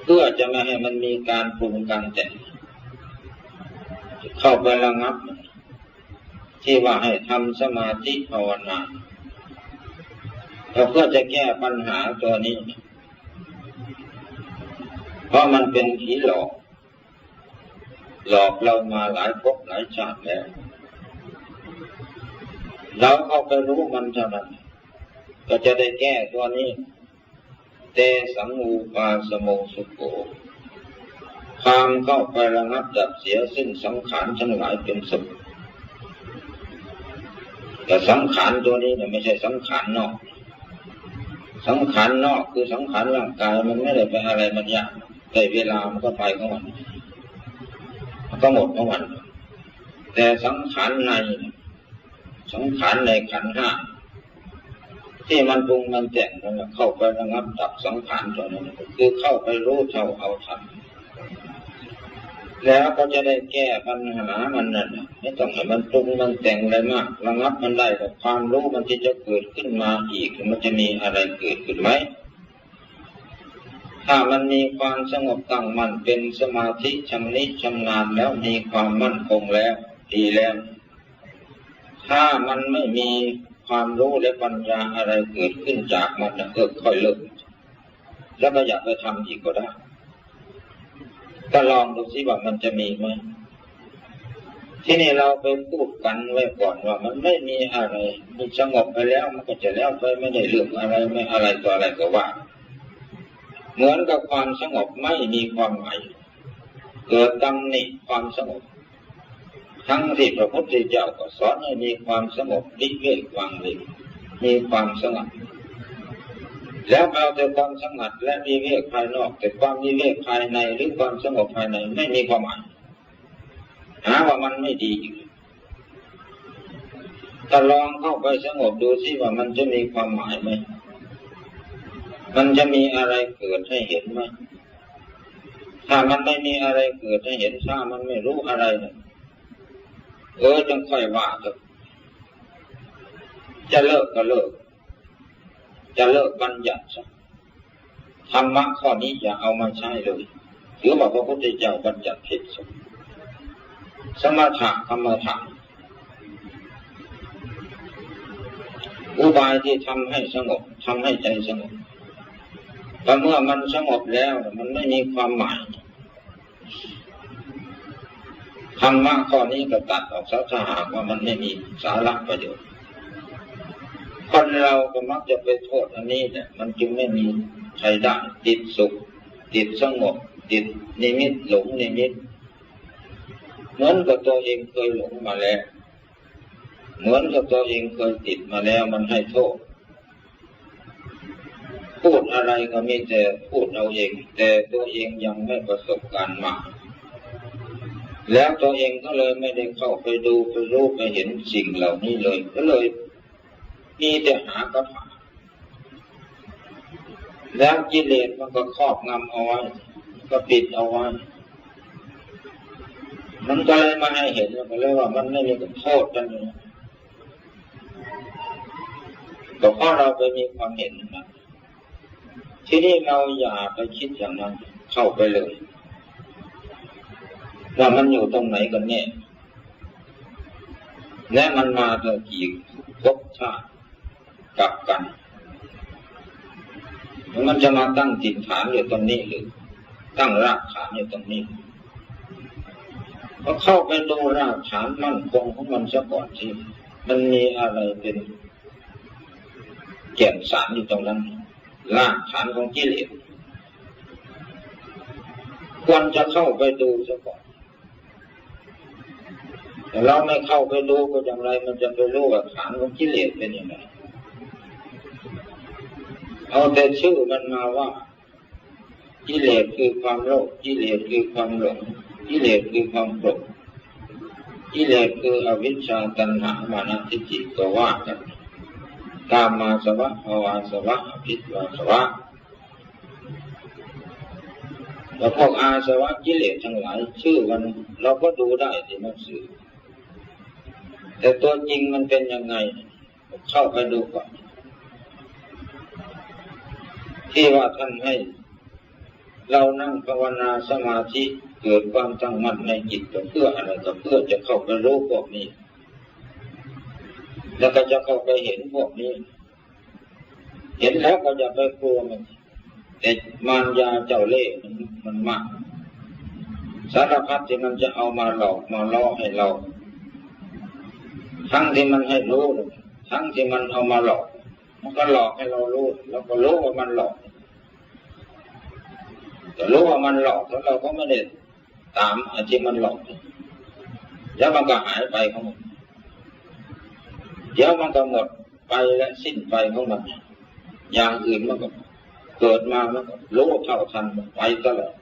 เพื่อจะไม่ให้มันมีการปรุงการแต่งเข้าไประงับที่ว่าให้ทำสมาธิภาวนาเพื่อจะแก้ปัญหาตัวนี้เพราะมันเป็นผีหลอกเรามาหลายภพหลายชาติแล้วเราเข้าไปรู้มันเท่านั้นก็จะได้แก้ตัวนี้เตสังอูปาสโมสุโขความเข้าไประงับดับเสียสิ้นสังขารทั้งหลายเป็นสุขแต่สังขารตัวนี้เนี่ยไม่ใช่สังขารนอกสังขารนอกคือสังขารร่างกายมันไม่ได้ไปอะไรมันยากแต่เวลามันก็ไปของมันก็หมดของมันแต่สังขารในสังขารในขันธ์ห้าที่มันปรุงมันแต่งนั่นแหละเข้าไประงับดับสังขารตัวนั้นคือเข้าไปรู้เท่าเอาทันแล้วก็จะได้แก้ปัญหามันนั่นไม่ต้องให้มันปรุงมันแต่งอะไรมากระงับมันได้แต่ความรู้มันที่จะเกิดขึ้นมาอีกมันจะมีอะไรเกิดขึ้นไหมถ้ามันมีความสงบตั้งมั่นเป็นสมาธิชำนิชำนาญแล้วมีความมั่นคงแล้วดีแล้วถ้ามันไม่มีความรู้และปัญญาอะไรเกิดขึ้นจากมันก็ค่อยเลิกแล้วก็อยากไปทำอีกก็ได้ก็ลองดูสิว่ามันจะมีไหมที่นี่เราไปพูดกันไว้ก่อนว่ามันไม่มีอะไรมันสงบไปแล้วมันก็จะแล้วไปไม่ได้เรื่องอะไรไม่อะไรต่ออะไรก็ว่าเหมือนกับความสงบไม่มีความหมายเกิดตำหนิความสงบทั้งที่พระพุทธเจ้าก็สอนให้มีความสงบวิเวกวางเวงมีความสงบแล้วเอาแต่ความสงัดและวิเวกภายนอกแต่ความวิเวกภายในหรือความสงบภายในไม่มีความหมายหาว่ามันไม่ดีถ้าลองเข้าไปสงบดูสิว่ามันจะมีความหมายไหมมันจะมีอะไรเกิดให้เห็นไหมถ้ามันไม่มีอะไรเกิดให้เห็นถ้ามันไม่รู้อะไรเนี่ยจึงค่อยว่าเถอะจะเลิกก็เลิกจะเลิกบัญญัติธรรมะข้อนี้อย่าเอามาใช้เลยถือว่าพระพุทธเจ้าบัญญัติผิดสมถะกรรมฐานอุบายที่ทำให้สงบทำให้ใจสงบแต่เมื่อมันสงบแล้วมันไม่มีความหมายธรรมะข้อนี้ก็ตัดออกซะถ้าหากว่ามันไม่มีสาระประโยชน์คนเราก็มักจะไปโทษอันนี้เนี่ยมันจึงไม่มีใครได้ติดสุขติดสงบติดนิมิตหลงนิมิตเหมือนกับตัวเองเคยหลงมาแล้วเหมือนกับตัวเองเคยติดมาแล้วมันให้โทษพูดอะไรก็มีแต่พูดเอาเองแต่ตัวเองยังไม่ประสบการณ์มาแล้วตัวเองก็เลยไม่ได้เข้าไปดูไปรู้ไปเห็นสิ่งเหล่านี้เลยก็เลยมีแต่หากระถาแล้วกิเลสมันก็ครอบงำเอาไว้ก็ปิดเอาไว้มันก็เลยมาให้เห็นก็เลยว่ามันไม่มีโทษกันเลยแต่พอเราไปมีความเห็นนะที่นี่เราอย่าไปคิดอย่างนั้นเข้าไปเลยว่ามันอยู่ตรงไหนกันแน่และมันมาจากกี่ภพชาติกลับกันมันจะมาตั้งถิ่นฐานอยู่ตรงนี้หรือ ตั้งรากฐานอยู่ตรงนี้พอเข้าไปดูรากฐานมั่นคงของมันซะก่อนที่มันมีอะไรเป็นแก่นสารอยู่ตรงนั้นรากฐานของกิเลสควรจะเข้าไปดูซะก่อนแต่เราไม่เข้าไปดูก็อย่างไรมันจะไปรู้ว่าฐานของกิเลสเป็นยังไงเอาแต่ชื่อมันมาว่ากิเลสคือความโลภกิเลสคือความหลงกิเลสคือความโกรธกิเลสคืออวิชชาตัณหามานะทิฏฐิก็ว่ากันกามาสวะภวาสวะอภิวาสวะแล้วพวกอาสวะกิเลสทั้งหลายชื่อมันเราก็ดูได้ที่หนังสือแต่ตัวจริงมันเป็นยังไงเข้าไปดูก่อนที่ว่าท่านให้เรานั่งภาวนาสมาธิเกิดความตั้งมั่นในจิตเพื่ออะไรก็เพื่อจะเข้าไปรู้พวกนี้แล้วก็จะเข้าไปเห็นพวกนี้เห็นแล้วก็อย่าไปกลัวมันแต่มารยาเจ้าเล่ห์มันมากสารพัดที่มันจะเอามาหลอกมาล่อให้เราทั้งที่มันให้รู้ทั้งที่มันเอามาหลอกมันก็หลอกให้เรารู้แล้วก็รู้ว่ามันหลอกแต่รู้ว่ามันหลอกแล้วเราก็ไม่ได้ตามไอ้ที่มันหลอกแล้วมันก็หายไปของมันเดี๋ยวมันก็หมดไปและสิ้นไปของมันอย่างอื่นมันก็เกิดมามันก็รู้เท่าทันไปตลอด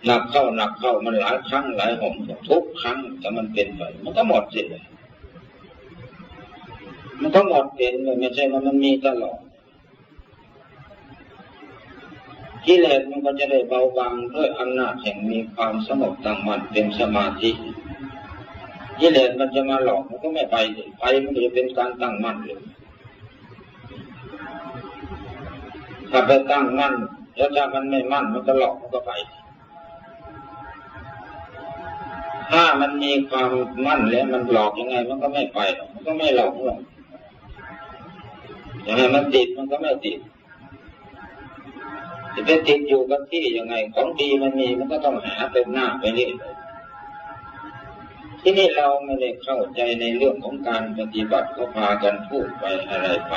หนักเข้ามันหลายครั้งหลายหนทุกครั้งแต่มันเป็นไปมันก็หมดสิ้นเลยมันก็หมดเป็นเลยไม่ใช่ว่ามันมีตลอดกิเลสมันก็จะได้เบาบางด้วยอำนาจแห่งมีความสงบตั้งมั่นเป็นสมาธิกิเลสมันจะมาหลอกมันก็ไม่ไปมันจะเป็นการตั้งมั่นเลยถ้าไปตั้งมั่นแล้วถ้ามันไม่มั่นมันก็หลอกมันก็ไปถ้ามันมีความมั่นแล้วมันหลอกยังไงมันก็ไม่ไปมันก็ไม่หลอกหรอกอย่างไรมันติดมันก็ไม่ติดจะไปติดอยู่กับที่ยังไงของดีมันมีมันก็ต้องหาเป็นหน้าไปเรื่อยที่นี่เราไม่ได้เข้าใจในเรื่องของการปฏิบัติก็พากันพูดไปอะไรไป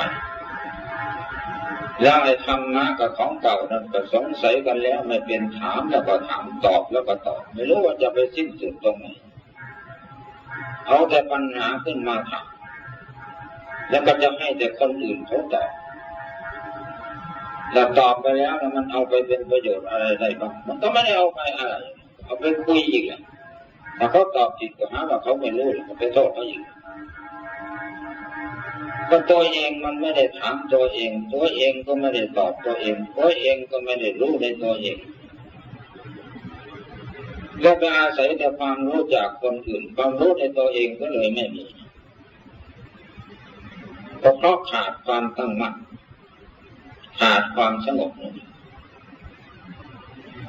แล้วไอ้ธรรมะกับของเก่านั้นก็สงสัยกันแล้วไม่เป็นถามแล้วก็ถามตอบแล้วก็ตอบไม่รู้ว่าจะไปสิ้นสุดตรงไหนเอาแต่ปัญหาขึ้นมาถามแล้วก็จะให้แต่คนอื่นเขาตอบแล้วตอบไปแล้วมันเอาไปเป็นประโยชน์อะไรได้บ้างมันก็ไม่ได้เอาไปอะไรเอาไปคุยอีกแหละถ้าเขาตอบผิดก็หาว่าเขาไม่รู้ก็ไปโทษเขาอีกก็ตัวเองมันไม่ได้ถามตัวเองก็ไม่ได้ตอบตัวเองก็ไม่ได้รู้ในตัวเองแล้วไปอาศัยแต่ความรู้จากคนอื่นความรู้ในตัวเองก็เลยไม่มีเพราะขาดความตั้งมั่นขาดความสงบ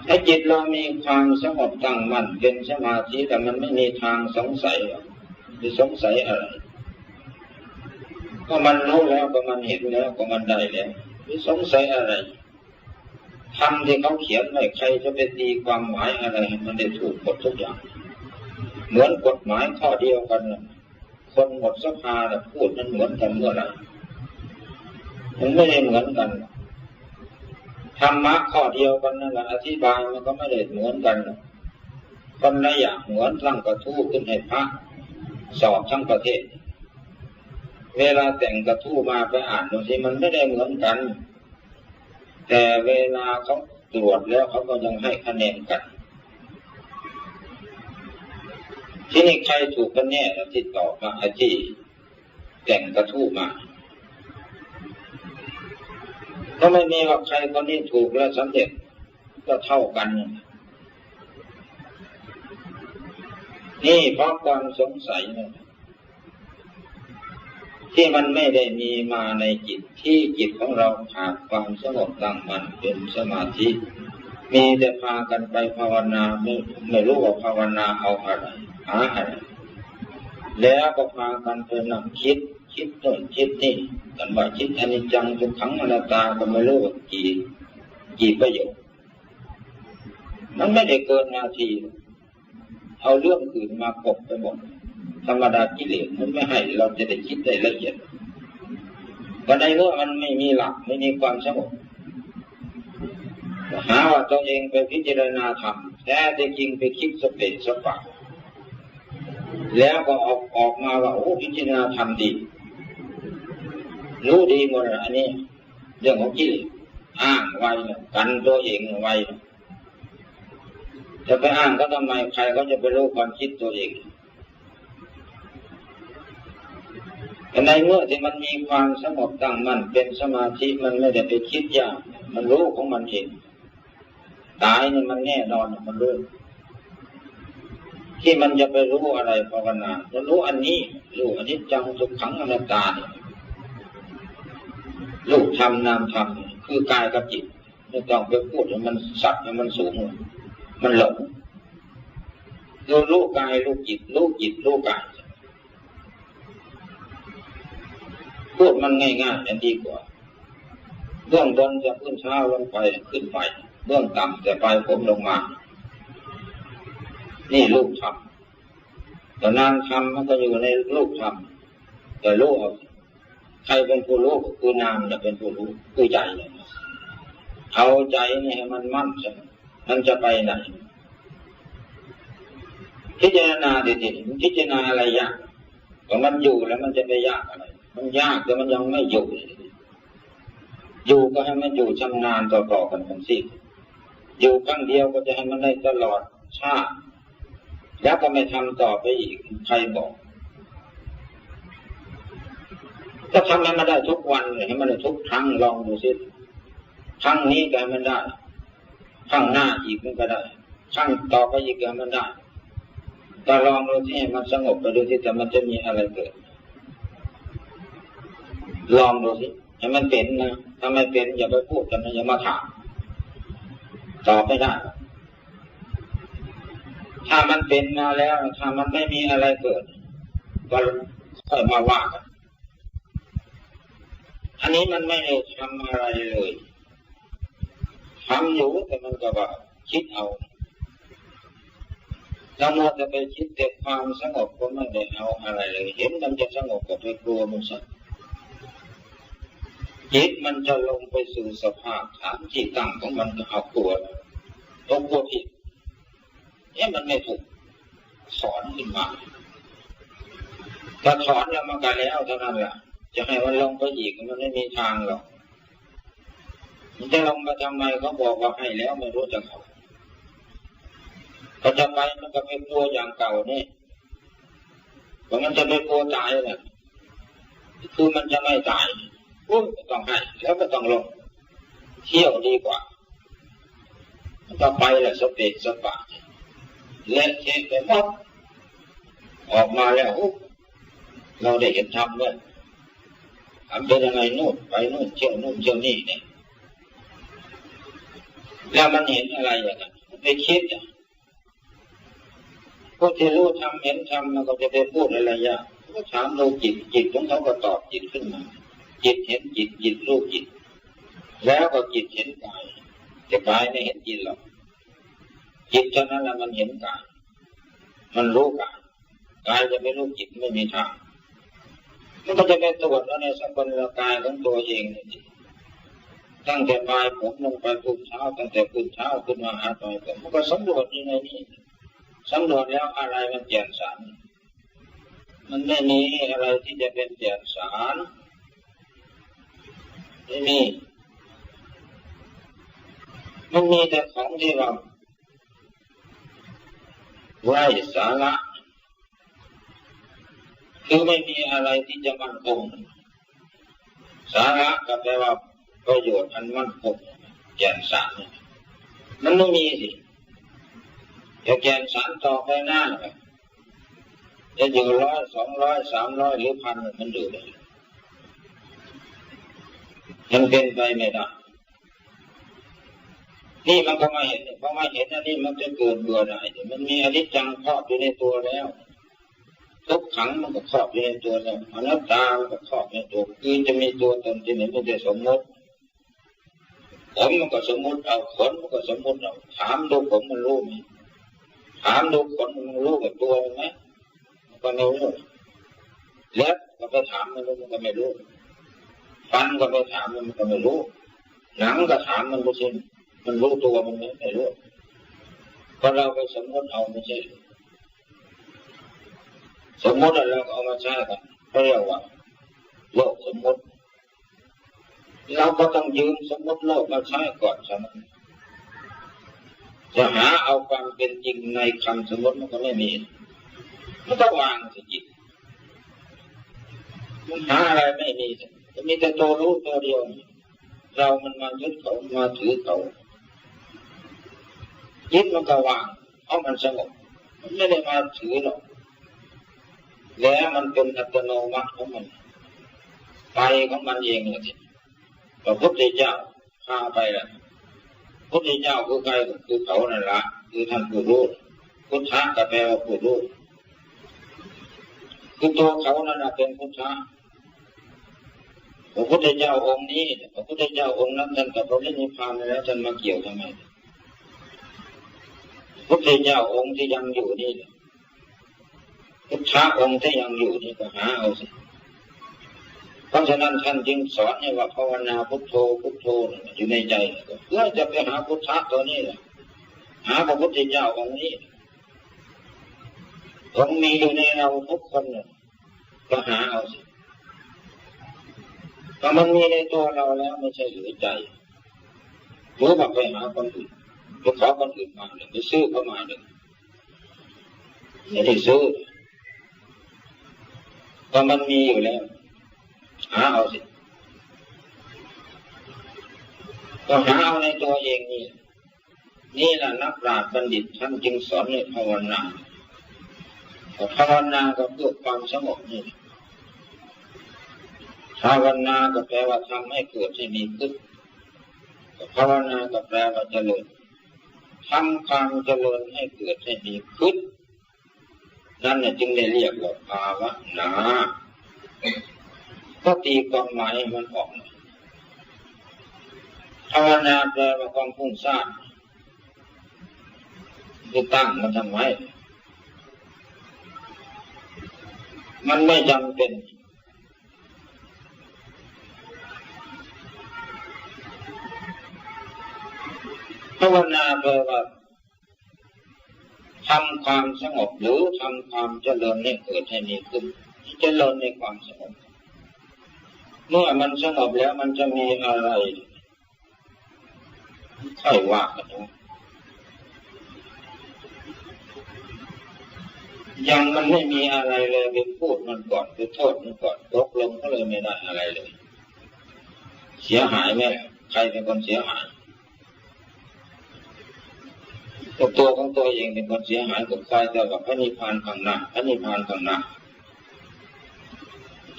ถ้าจิตเรามีความสงบตั้งมั่นเป็นสมาธิแต่มันไม่มีทางสงสัยหรือสงสัยอะไรก็มันรู้แล้วก็มันเห็นแล้วก็มันได้แล้วหรือสงสัยอะไรธรรมที่เขาเขียนไว้ใครจะไปตีความหมายอะไรมันได้ถูกหมดทุกอย่างเหมือนกฎหมายข้อเดียวกันคนหมดสภาพูดมันเหมือนกันเมื่อไหร่มันไม่ได้เหมือนกันธรรมะข้อเดียวกันนั่นแหละอธิบายมันก็ไม่ได้เหมือนกันคนละอย่างเหมือนตั้งกระทู้ขึ้นให้พระสอบทั้งประเทศเวลาแต่งกระทู้มาไปอ่านดูสิมันไม่ได้เหมือนกันแต่เวลาเขาตรวจแล้วเขาก็ยังให้คะแนนกันที่นี่ใครถูกกันแน่ที่ตอบมาไอ้ที่แต่งกระทู้มาก็ไม่มีว่าใครคนนี้ถูกและสำเร็จก็เท่ากันนี่เพราะความสงสัยที่มันไม่ได้มีมาในจิตที่จิตของเราขาดความสงบตั้งมั่นเป็นสมาธิมีแต่พากันไปภาวนาไม่รู้ว่าภาวนาเอาอะไรหาอะไรแล้วก็พากันไปนั่งคิดโน่นคิดนี่กันว่าคิดอนิจจังทุกขังอนัตตาก็ไม่รู้ว่ากี่ประโยค มันไม่ได้เกินนาทีเอาเรื่องอื่นมากบไปหมดธรรมดากิเลสมันไม่ให้เราจะได้คิดได้ละเอียดก็ในเมื่อมันไม่มีหลักไม่มีความสงบหาว่าตัวเองไปพิจารณาธรรมแท้จริงไปคิดสเปะสปะแล้วก็ออกมาว่าโอ้พิจารณาธรรมดีรู้ดีหมดอันนี้เรื่องของกิเลสอ้างไว้กันตัวเองไว้จะไปอ้างก็ทำไมใครก็จะไปรู้ความคิดตัวเองแต่ในเมื่อที่มันมีความสงบตั้งมั่นเป็นสมาธิมันไม่ได้ไปคิดยากมันรู้ของมันเองตายนี่มันแน่นอนมันรู้ที่มันจะไปรู้อะไรภาวนามันรู้อันนี้รู้อนิจจังทุกขังอนัตตารูปธรรมนามธรรมคือกายกับจิตไม่ต้องไปพูดให้มันสัตว์ให้มันสูงมันหลงรู้กายรู้จิตรู้จิตรู้กายพูดมันง่ายๆอย่างดีกว่าเบื้องบนจะขึ้นเช้าลงไปขึ้นไปเบื้องต่ำจะไปผมลงมานี่รูปธรรมแต่นามธรรมมันก็อยู่ในรูปธรรมแต่รู้ใครเป็นผู้รู้คือนามจะเป็นผู้รู้คือใจเอาใจนี่ให้มันมั่นใช่มันจะไปไหนพิจารณาดิพิจารณาอะไรยากก็มันอยู่แล้วมันจะไปยากอะไรมันยากแต่มันยังไม่อยู่ก็ให้มันอยู่ชำนาญต่อกันทั้งสิ้นอยู่ครั้งเดียวก็จะให้มันได้ตลอดชาติแล้วก็ไม่ทำต่อไปอีกใครบอกก็ทำให้มันได้ทุกวันเลยให้มันได้ทุกครั้งลองดูสิครั้งนี้ก็ให้มันได้ครั้งหน้าอีกมันก็ได้ครั้งต่อไปอีกก็ให้มันได้ก็ลองดูที่ให้มันสงบไปดูที่แต่มันจะมีอะไรเกิดลองดูสิให้มันเป็นนะถ้าไม่เป็นอย่าไปพูดกันนะอย่ามาถามตอบไม่ได้ถ้ามันเป็นมาแล้วถ้ามันไม่มีอะไรเกิดก็ค่อยมาว่ากันอันนี้มันไม่ได้ทำอะไรเลยทำอยู่แต่มันก็ว่าคิดเอาเราโมจะไปคิดแต่ความสงบก็ไม่ได้เอาอะไรเลยเห็นมันจะสงบก็ไปกลัวมันซะจิตมันจะลงไปสู่สภาพฐานที่ตั้งของมันก็เอากลัวต้องกลัวผิดมันไม่ถูกสอนขึ้นมาถ้าสอนแล้วมันก็แล้วเท่านั้นแหละจะให้มันลงไปอีกมันไม่มีทางหรอกมันจะลงมาทำไมเขาบอกว่าให้แล้วไม่รู้จะเขาก็จะไปมันก็เป็นตัวอย่างเก่านี่ว่ามันจะเป็นตัวตายแหละคือมันจะไม่ตายก็ต้องให้แล้วก็ต้องลงเที่ยวดีกว่ามันก็ไปแหละสเปะสปะเละเทะไปหมดออกมาแล้วเราได้เห็นธรรมด้วยทำเป็นยังไงนู่นไปนู่นเที่ยวนู่นเที่ยวนี่เนี่ยแล้วมันเห็นอะไรอย่างนั้นไปคิดพวกที่รู้ทำเห็นทำมันก็จะไปพูดอะไรยากก็ถามดูจิตของเขาก็ตอบจิตขึ้นมาจิตเห็นจิตรู้จิตแล้วก็จิตเห็นกายแต่กายไม่เห็นจิตหรอกจิตเท่านั้นแหละมันเห็นกายมันรู้กายจะไม่รู้จิตไม่มีทางมันก็จะไปตรวจแล้วในสังคมกายของตัวเองนี่ตั้งแต่ปลายผมลงไปพื้นเท้าตั้งแต่พื้นเท้าขึ้นมาหาตัวผมมันก็สำรวจอยู่ในนี้สำรวจแล้วอะไรมันแจ่มสารมันไม่มีอะไรที่จะเป็นแจ่มสารไม่มีมันมีแต่ของที่เราไร้สาระคือไม่มีอะไรที่จะมั่นคงสาระก็แปลว่าประโยชน์อันมั่นคงแก่นสารมันไม่มีสิจะแก่นสารต่อไปหน้าจะอยู่100 200 300หรือ1,000มันดูได้มันเป็นไปไม่ได้นี่มันก็มาเห็นพอมาเห็นอันนี้มันจะเกิดเบื่อหน่ายมันมีอนิจจังครอบอยู่ในตัวแล้วทุกขังมันก็ครอบอยู่ในตัวแล้วอนัตตามันก็ครอบในตัวคือจะมีตัวตนที่ไหนไม่ได้สมมติ ผมมันก็สมมติเอาขนมันก็สมมติเอาถามดูผมมันรู้ไหมถามดูขนมันรู้กับตัวมันไหมมันก็ไม่รู้เล็บก็ไปถามมันรู้มันก็ไม่รู้ฟันก็ไปถามมันก็ไม่รู้หนังก็ถามมันไม่ใช่มันรู้ตัวมันไม่รู้เพราะเราไปสมมติเอาไม่ใช่สมมติเราเอามาใช้กันเรียกว่าโลกสมมติเราก็ต้องยืมสมมติโลกมาใช้ก่อนใช่ไหมจะหาเอาความเป็นจริงในคำสมมติมันก็ไม่มีมันต้องวางสิจิตมันหาอะไรไม่มีจะมีแต่ตัวรู้ตัวเดียวเรามันมายึดเขามาถือเขายึดมันก็วางเพราะมันสงบมันไม่ได้มาถือหรอกแล้วมันเป็นอัตโนมัติของมันไปของมันเองเลยทีพระพุทธเจ้าพาไปละพุทธเจ้าคือใครคือเขานั่นละคือท่านผู้รู้พุทธะก็แปลว่าผู้รู้คือตัวเขานั่นแหละเป็นพุทธะพระพุทธเจ้าองค์นี้พระพุทธเจ้าองค์นั้นท่านกับพระนิพพานแล้วท่านมาเกี่ยวทำไมพระพุทธเจ้าองค์ที่ยังอยู่นี่พุทธะองค์ที่ยังอยู่นี่ก็หาเอาสิเพราะฉะนั้นท่านจึงสอนให้ว่าภาวนาพุทโธพุทโธอยู่ในใจเพื่อจะไปหาพุทธะตัวนี้หาพระพุทธเจ้าองค์นี้องค์มีอยู่ในเราทุกคนก็หาเอาสิถ้ามันมีในตัวเราแล้วไม่ใช่เหลือใจหรือแบบไปหาคนอื่นไปขอคนอื่นมาหรือไปซื้อเข้ามาหรือไม่ได้ซื้อถ้ามันมีอยู่แล้วหาเอาสิก็หาเอาในตัวเองนี่แหละนักปราชญ์บัณฑิตท่านจึงสอนให้ภาวนาภาวนาก็เพื่อความสงบนี่ภาวนาก็แปลว่าทำให้เกิดให้มีขึ้นภาวนาก็แปลว่าเจริญทำความเจริญให้เกิดให้มีขึ้นนั่นเนี่ยจึงได้เรียกว่าภาวนาก็ตีความหมายมันออกภาวนาแปลว่าความฟุ้งซ่านที่ตั้งมันทำไมมันไม่จำเป็นภาวนาแปลว่าทำความสงบหรือทำความเจริญให้เกิดให้มีขึ้นเจริญในความสงบเมื่อมันสงบแล้วมันจะมีอะไรค่อยว่ากันนะยังมันไม่มีอะไรเลยไปพูดมันก่อนไปโทษมันก่อนตกลงก็เลยไม่ได้อะไรเลยเสียหายไหมใครเป็นคนเสียหายตัวของตัวเองเป็นคนเสียหายกับใครแต่ว่าพระนิพพานข้างหน้าพระนิพพานข้างหน้า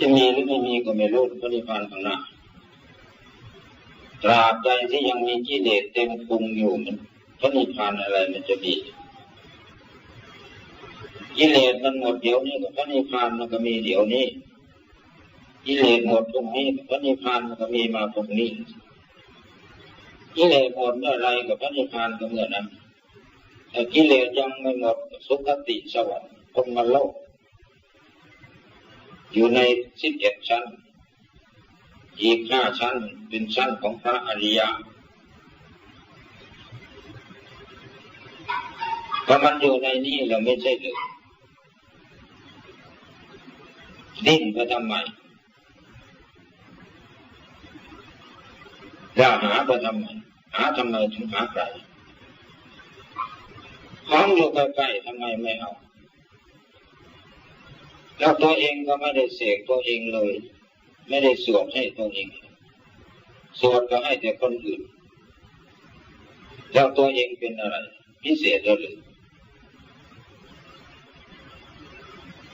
จะมีหรือไม่มีก็ไม่รู้พระนิพพานข้างหน้าตราบใดที่ยังมีกิเลสเต็มพุงอยู่มันพระนิพพานอะไรมันจะมีกิเลสมันหมดเดี๋ยวนี้กับพระนิพพานมันก็มีเดี๋ยวนี้กิเลสหมดตรงนี้พระนิพพานมันก็มีมาตรงนี้กิเลสหมดเมื่อไรกับพระนิพพานก็เมื่อนั้นแต่กิเลสยังไม่หมดสุคติสวรรค์พรหมโลกอยู่ใน11 ชั้นอีก5 ชั้นเป็นชั้นของพระอริยะถ้ามันอยู่ในนี้เราไม่ใช่เลยดิ้นไปทำไมจะหาไปทำไมหาทำไมถึงหาไกลของอยู่ใกล้ๆทำไมไม่เอาแล้วตัวเองก็ไม่ได้เสกตัวเองเลยไม่ได้สวดให้ตัวเองสวดก็ให้แต่คนอื่นแล้วตัวเองเป็นอะไรพิเศษหรือ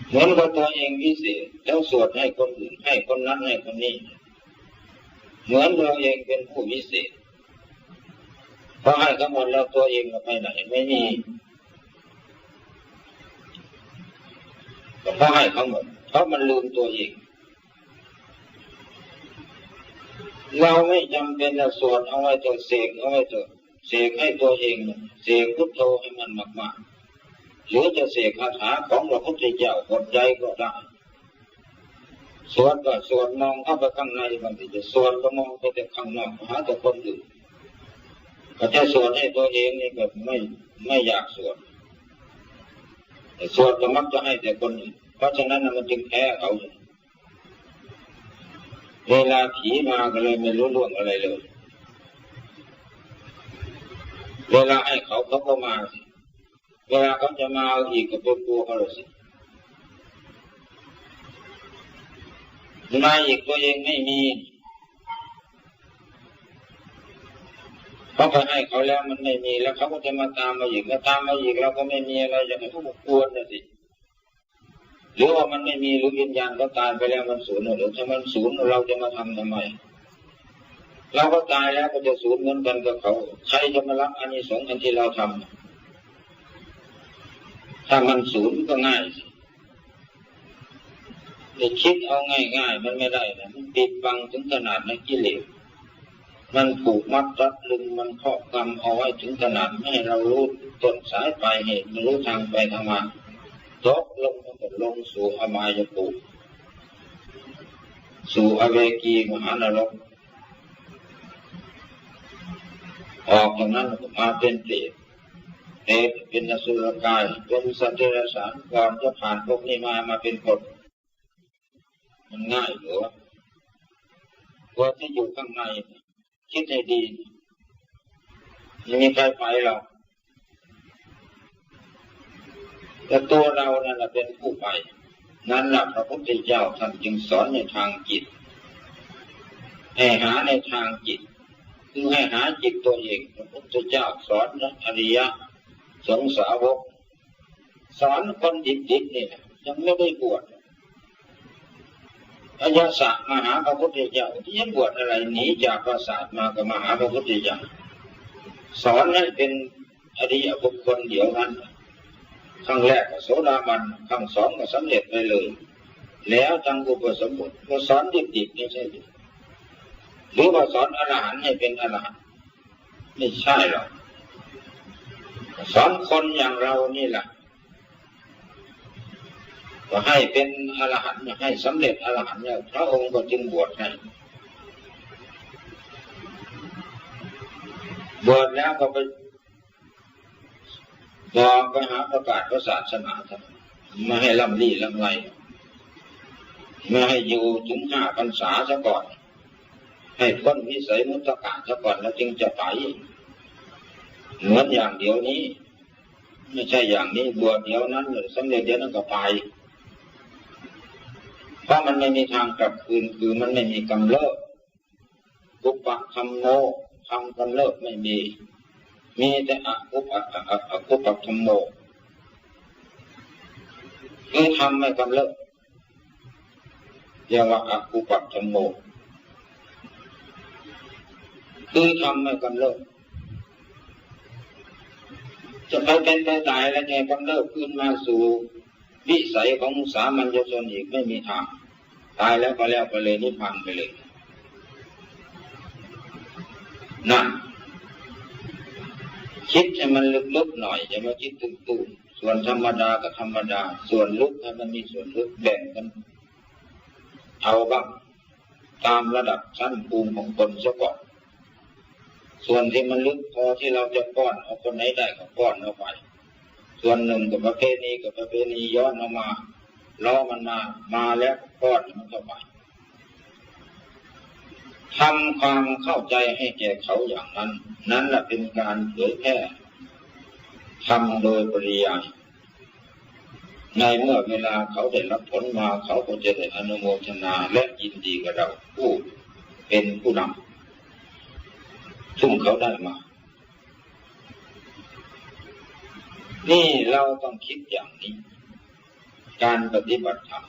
เหมือนกับตัวเองพิเศษแล้วสวดให้คนอื่นให้คนนั้นให้คนนี้เหมือนตัวเองเป็นผู้พิเศษพอให้เขาหมดแล้วตัวเองก็ไปไหนไม่มีเพราะให้เขาหมดเพราะมันลืมตัวเอง เราไม่จำเป็นจะสวดเอาไว้จะเสกเอาไว้จะเสกให้ตัวเองเสกพุทโธให้มันมากๆหรือจะเสกคาถาของพระพุทธเจ้าบทใดก็ได้สวดก็สวดมองเข้าไปข้างในบางทีจะสวดก็มองไปแต่ข้างนอกหาแต่คนอื่นก็จะสวดให้ตัวเองนี่ก็ไม่อยากสวดแต่สวดก็มักจะให้แต่คนอื่นเพราะฉะนั้นมันจึงแพ้เขาเวลาผีมาก็เลยไม่รู้เรื่องอะไรเลยเวลาให้เขาก็มาเวลาเขาจะมาเอาอีกก็เป็นกลัวเขาเลยสิมาอีกตัวเองไม่มีเขาไปให้เขาแล้วมันไม่มีแล้วเขาก็จะมาตามมาอีกแล้วตามมาอีกเราก็ไม่มีอะไรจะให้เขากลัวนะสิหรือว่ามันไม่มีหรือวิญญาณก็ตายไปแล้วมันสูญหรือถ้ามันสูญเราจะมาทำไมเราก็ตายแล้วก็จะสูญเหมือนกันกับเขาใครจะมารับอานิสงส์อันที่เราทำถ้ามันสูญก็ง่ายสิจะคิดเอาง่ายๆมันไม่ได้นะมันปิดบังถึงขนาดในกิเลสมันผูกมัดรัดลึงมันครอบกรรมเอาไว้ถึงขนาดไม่ให้เรารู้ต้นสายปลายเหตุไม่รู้ทางไปทางมาตกลงก็ลงสู่อบายภูมิสู่อเวกีมหานรกออกจากนั้นมาเป็นเปรตเป็นอสุรกายเป็นสัตว์เดรัจฉานก่อนจะผ่านพวกนี้มาเป็นคนมันง่ายเหรอตัวที่อยู่ข้างในคิดให้ดีไม่มีใครไปหรอกแต่ตัวเรานั่นแหละเป็นผู้ไปนั่นแหละพระพุทธเจ้าท่านจึงสอนในทางจิตให้หาในทางจิตคือให้หาจิตตัวเองพระพุทธเจ้าสอนอริยสงฆ์สาวกสอนคนดิบๆนี่แหละยังไม่ได้บวชอายะสะมาหาพระพุทธเจ้าที่ยังบวชอะไรหนีจากปราสาทมาก็มาหาพระพุทธเจ้าสอนให้เป็นอริยบุคคลเดียวนั้นครั้งแรกก็โสดาบันครั้งสองก็สำเร็จไปเลยแล้วจังอุปสมบทก็สอนดิบๆไม่ใช่หรือว่าสอนอรหันต์ให้เป็นอรหันต์ไม่ใช่หรอกสอนคนอย่างเรานี่แหละก็ให้เป็นอรหันต์ให้สำเร็จอรหันต์แล้วพระองค์ก็จึงบวชให้บวชแล้วก็ไปบอกไปหาประกาศพระศาสนาท่านไม่ให้ล่ำลี่ล่ำไรไม่ให้อยู่ถึง5 พรรษาซะก่อนให้พ้นวิสัยมุตตะซะก่อนแล้วจึงจะไปเหมือนอย่างเดียวนี้ไม่ใช่อย่างนี้บวชเดียวนั้นสำเร็จเดียวนั้นก็ไปเพราะมันไม่มีทางกลับคืนคือมันไม่มีกำเริบปุปปะคัมโมทำกำเริบไม่มีแต่อกุปะธัมโมคือทำไม่กำเริบเรียกว่าอกุปะธัมโมคือทำไม่กำเริบจะไปเป็นไปตายแล้วไงกำเริบขึ้นมาสู่วิสัยของสามัญชนอีกไม่มีทางตายแล้วก็แล้วไปเลยนิพพานไปเลยนั่นคิดให้มันลึกๆหน่อยอย่ามาคิดตื่นๆส่วนธรรมดาก็ธรรมดาส่วนลึกให้มันมีส่วนลึกแบ่งกันเอาบ้างตามระดับชั้นภูมิของคนซะก่อนส่วนที่มันลึกพอที่เราจะป้อนเอาคนไหนได้ก็ป้อนเอาไปส่วนหนึ่งกับประเพณีย้อนเอามาล้อมันมาแล้วป้อนมันเข้าไปทำความเข้าใจให้แก่เขาอย่างนั้นนั่นแหละเป็นการเผยแพร่ทำโดยปริยายในเมื่อเวลาเขาได้รับผลมาเขาก็จะได้อนุโมทนาและยินดีกับเราผู้เป็นผู้นำซึ่งเขาได้มานี่เราต้องคิดอย่างนี้การปฏิบัติธรรม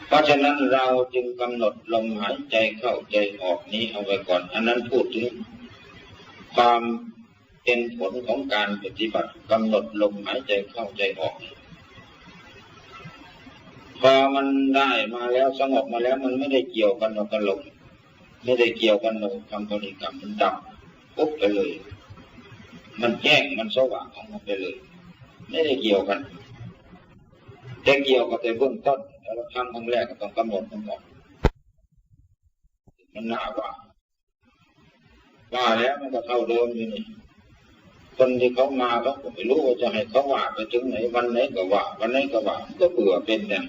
เพราะฉะนั้นเราจึงกำหนดลมหายใจเข้าใจออกนี้เอาไว้ก่อนอันนั้นพูดถึงความเป็นผลของการปฏิบัติกำหนดลมหายใจเข้าใจออก พอมันได้มาแล้วสงบมาแล้วมันไม่ได้เกี่ยวกันกับลมไม่ได้เกี่ยวกันกับคำบริกรรมมันดับปุ๊บไปเลยมันแจ้งมันสว่างของมันไปเลยไม่ได้เกี่ยวกันแต่เกี่ยวกับแต่เบื้องต้นแล้วครั้งแรกก็ต้องกำหนดมันก่อนมันน่าว่าแล้วมันก็เท่าเดิมอยู่นี่คนที่เขามาเขาก็ไม่รู้ว่าจะให้เขาว่าไปถึงไหนวันไหนก็ว่าวันไหนก็ว่าก็เบื่อเป็นเนี่ย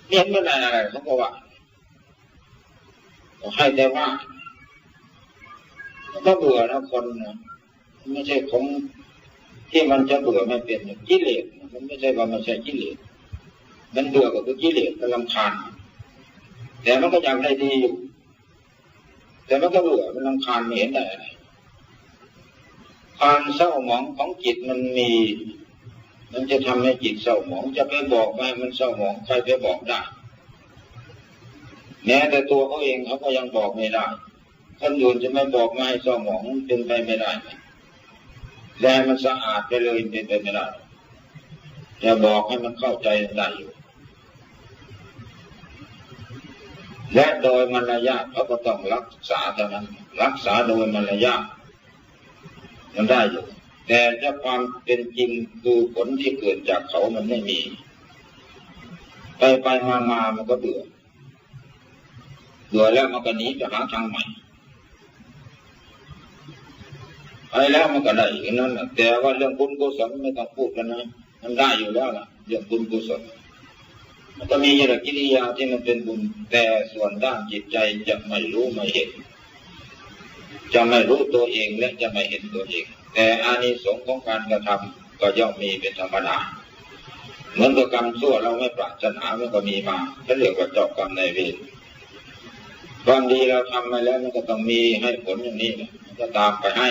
เห็นเมื่อไหร่อะไรเขาก็ว่าให้แต่ว่าก็เบื่อนะคนนะไม่ใช่ของที่มันจะเบื่อไม่เป็นกิเลสมันไม่ใช่ว่ามันใช่กิเลสมันเบื่อก็คือกิเลสมันรำคาญแต่มันก็ยังได้ดีอยู่แต่มันก็เบื่อมันรำคาญไม่เห็นได้อะไรความเศร้าหมองของจิตมันมีมันจะทำให้จิตเศร้าหมองจะไปบอกว่ามันเศร้าหมองใครไปบอกได้แม้แต่ตัวเขาเองเขาก็ยังบอกไม่ได้คนอื่นจะไม่บอกไม่ให้เศร้าหมองเป็นไปไม่ได้แล้วมันสะอาดไปเลยเป็นไปไม่ได้จะบอกให้มันเข้าใจได้อยู่และโดยมารยาทเขาก็ต้องรักษาเท่านั้นรักษาโดยมารยาทมันได้อยู่แต่ถ้าความเป็นจริงคือผลที่เกิดจากเขามันไม่มีไปมามันก็เบื่อแล้วมันก็หนีไปหาทางใหม่ไปแล้วมันก็ได้อย่างนั้นนะแต่ว่าเรื่องบุญกุศลไม่ต้องพูดกันนะมันได้อยู่แล้วล่ะเรื่องบุญกุศลมันก็มีอย่างกิริยาที่มันเป็นบุญแต่ส่วนด้านจิตใจจะไม่รู้ไม่เห็นจะไม่รู้ตัวเองและจะไม่เห็นตัวเองแต่อานิสงส์ของการกระทำก็ย่อมมีเป็นธรรมดาเหมือนกับกรรมชั่วเราไม่ปรารถนามันก็มีมาเขาเรียกว่าเจ้ากรรมนายเวรความดีเราทำมาแล้วมันก็ต้องมีให้ผลอย่างนี้มันก็ตามไปให้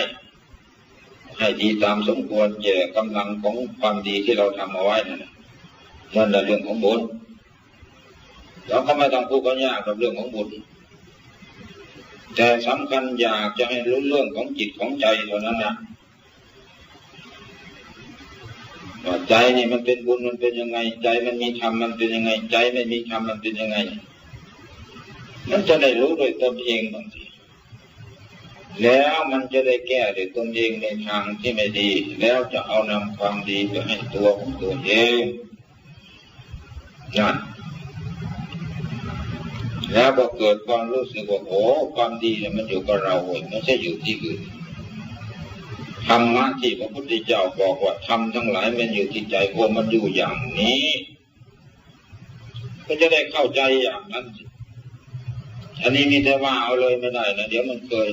ดีตามสมควรแก่กำลังของความดีที่เราทำเอาไว้นั่นแหละเรื่องของบุญเราก็ไม่ต้องพูดกันยากกับเรื่องของบุญแต่สำคัญอยากจะให้รู้เรื่องของจิตของใจเท่านั้นนะว่าใจนี่มันเป็นบุญมันเป็นยังไงใจมันมีธรรมมันเป็นยังไงใจไม่มีธรรมมันเป็นยังไงมันจะได้รู้โดยตนเองบางทีแล้วมันจะได้แก้ด้วยตนเองในทางที่ไม่ดีแล้วจะเอานำความดีไปให้ตัวของตัวเองนั่นแล้วก็เกิดความรู้สึกว่าโอ้ความดีเนี่ยมันอยู่กับเราไม่ใช่อยู่ที่อื่นธรรมะที่พระพุทธเจ้าบอกว่าธรรมทั้งหลายมันอยู่ที่ใจพวกมันอยู่อย่างนี้ก็จะได้เข้าใจอย่างนั้นอันนี้มีแต่ว่าเอาเลยไม่ได้นะเดี๋ยวมันเคย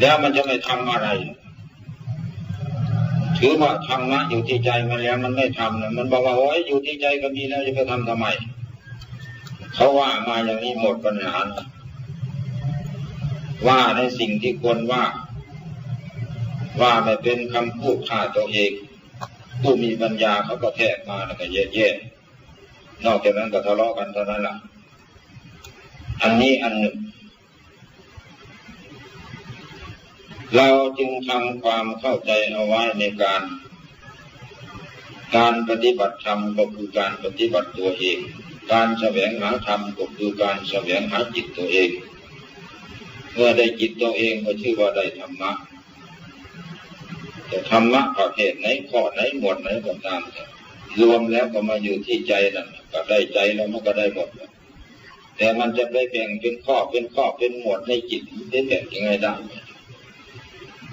แล้วมันจะไม่ทำอะไรถือว่าธรรมะอยู่ที่ใจมันแล้วมันไม่ทำนะมันบอกว่าโอ้ยอยู่ที่ใจก็มีแล้วจะไปทำทำไมเขาว่ามาอย่างนี้หมดปัญหาว่าในสิ่งที่ควรว่าไม่เป็นคำพูดฆ่าตัวเองผู้มีปัญญาเขาก็แทกมาแล้วก็แย่ๆนอกจากนั้นก็ทะเลาะกันเท่านั้นล่ะอันนี้อันหนึ่งเราจึงทำความเข้าใจเอาไว้ในการปฏิบัติธรรมก็คือการปฏิบัติตัวเองการแสวงหาธรรมก็คือการแสวงหาจิตตัวเองเมื่อได้จิตตัวเองก็ชื่อว่าได้ธรรมะแต่ธรรมะประเภทไหนข้อไหนหมวดไหนก็ตามรวมแล้วก็มาอยู่ที่ใจนั่นก็ได้ใจแล้วมันก็ได้หมดแต่มันจะได้แบ่งเป็นข้อเป็นหมวดในจิตได้แบ่งยังไงได้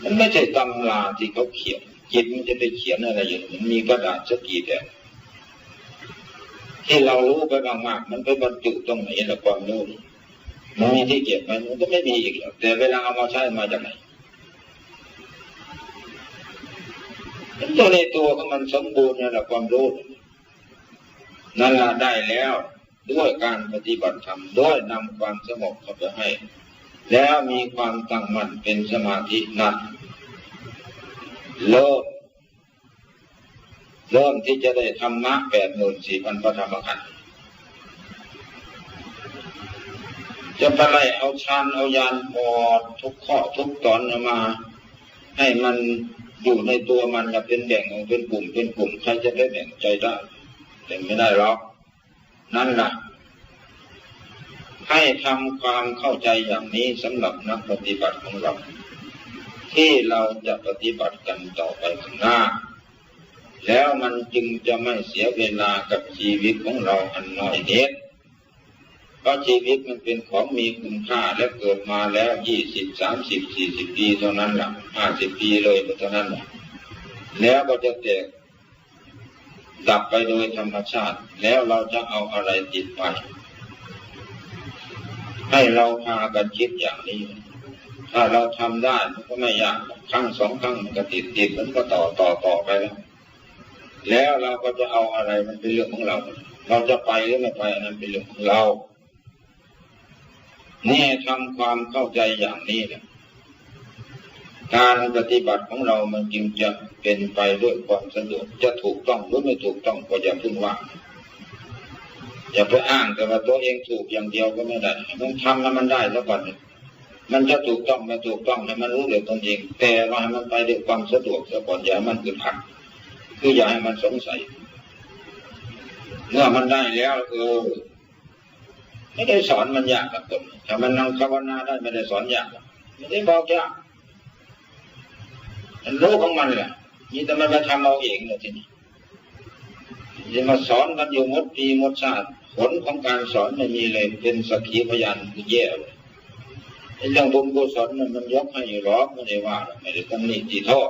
มันไม่ใช่ตำราที่เขาเขียนจิตมันจะไปเขียนอะไรอย่างนี้มีกระดาษสักกี่แผ่นที่เรารู้ไปมากๆมันไปบรรจุตรงไหนละความรู้มันมีที่เก็บมันก็ไม่มีอีกแล้วแต่เวลาเอามาใช้มาจากไหนตัวในตัวของมันสมบูรณ์นั่นแหละความรู้นั่นละได้แล้วด้วยการปฏิบัติธรรมด้วยนำความสงบเข้าไปให้แล้วมีความตั้งมั่นเป็นสมาธินั้นเริ่มที่จะได้ธรรมะ 84,000 พระธรรมขันธ์จะไปไล่เอาฌานเอาญาณหมดทุกข้อทุกตอนมา ให้มันอยู่ในตัวมันจะเป็นแบ่งออกเป็นกลุ่มใครจะได้แบ่งใจได้แต่ไม่ได้หรอกนั่นแหละให้ทำความเข้าใจอย่างนี้สำหรับนักปฏิบัติของเราที่เราจะปฏิบัติกันต่อไปข้างหน้าแล้วมันจึงจะไม่เสียเวลากับชีวิตของเราอันน้อยนิดเพราะชีวิตมันเป็นของมีคุณค่าและเกิดมาแล้ว20 30 40 ปีเท่านั้นล่ะ50 ปีเลยเท่านั้นล่ะแล้วก็จะแตกดับไปโดยธรรมชาติแล้วเราจะเอาอะไรติดไปให้เราพากันคิดอย่างนี้ถ้าเราทำได้มันก็ไม่ยากครั้งสองครั้งมันก็ติดมันก็ต่อไปแล้วเราก็จะเอาอะไรมันเป็นเรื่องของเราเราจะไปหรือไม่ไปอันนั้นเป็นเรื่องของเรานี่ทำความเข้าใจอย่างนี้นะการปฏิบัติของเรามันจึงจะเป็นไปด้วยความสะดวกจะถูกต้องหรือไม่ถูกต้องก็อย่าพึ่งว่าอย่าไปอ้างแต่ว่าตัวเองถูกอย่างเดียวก็ไม่ได้มันทำแล้วมันได้แล้วก่อนมันจะถูกต้องไม่ถูกต้องให้มันรู้เลยตนเองแต่ว่าให้มันไปด้วยความสะดวกซะก่อนอย่ามันอึดอัดคืออย่าให้มันสงสัยเมื่อมันได้แล้วไม่ได้สอนมันยากกับคนถ้ามันนั่งภาวนาได้ไม่ได้สอนยากไม่ได้บอกยากมันรู้ของมันแหละนี่แต่มันไปทำเอาเองเลยทีนี้จะมาสอนกันอยู่หมดปีหมดชาติผลของการสอนไม่มีเลยเป็นสักขีพยานแย่เลยเรื่องบุญกุศลมันยกให้อยู่หรอกไม่ได้ว่าไม่ได้ตำหนิตีโทษ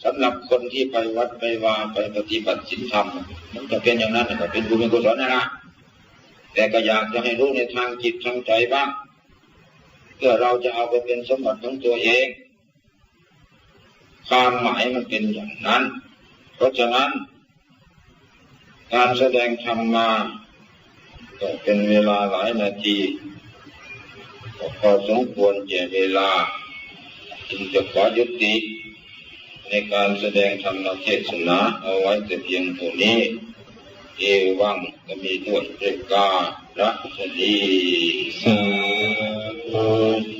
สำหรับคนที่ไปวัดไปวาไปปฏิบัติศีลธรรมมันจะเป็นอย่างนั้นก็เป็นบุญเป็นกุศลนะแต่ก็อยากจะให้รู้ในทางจิตทางใจบ้างเพื่อเราจะเอาไปเป็นสมบัติของตัวเองความหมายมันเป็นอย่างนั้นเพราะฉะนั้นการแสดงธรรมมาก็เป็นเวลาหลายนาทีพอสมควรแก่เวลาจึงจะขอยุติในการแสดงธรรมเทศนาเอาไว้แต่เพียงเท่านี้เอวังก็มีด้วยประการฉะนี้สาธุ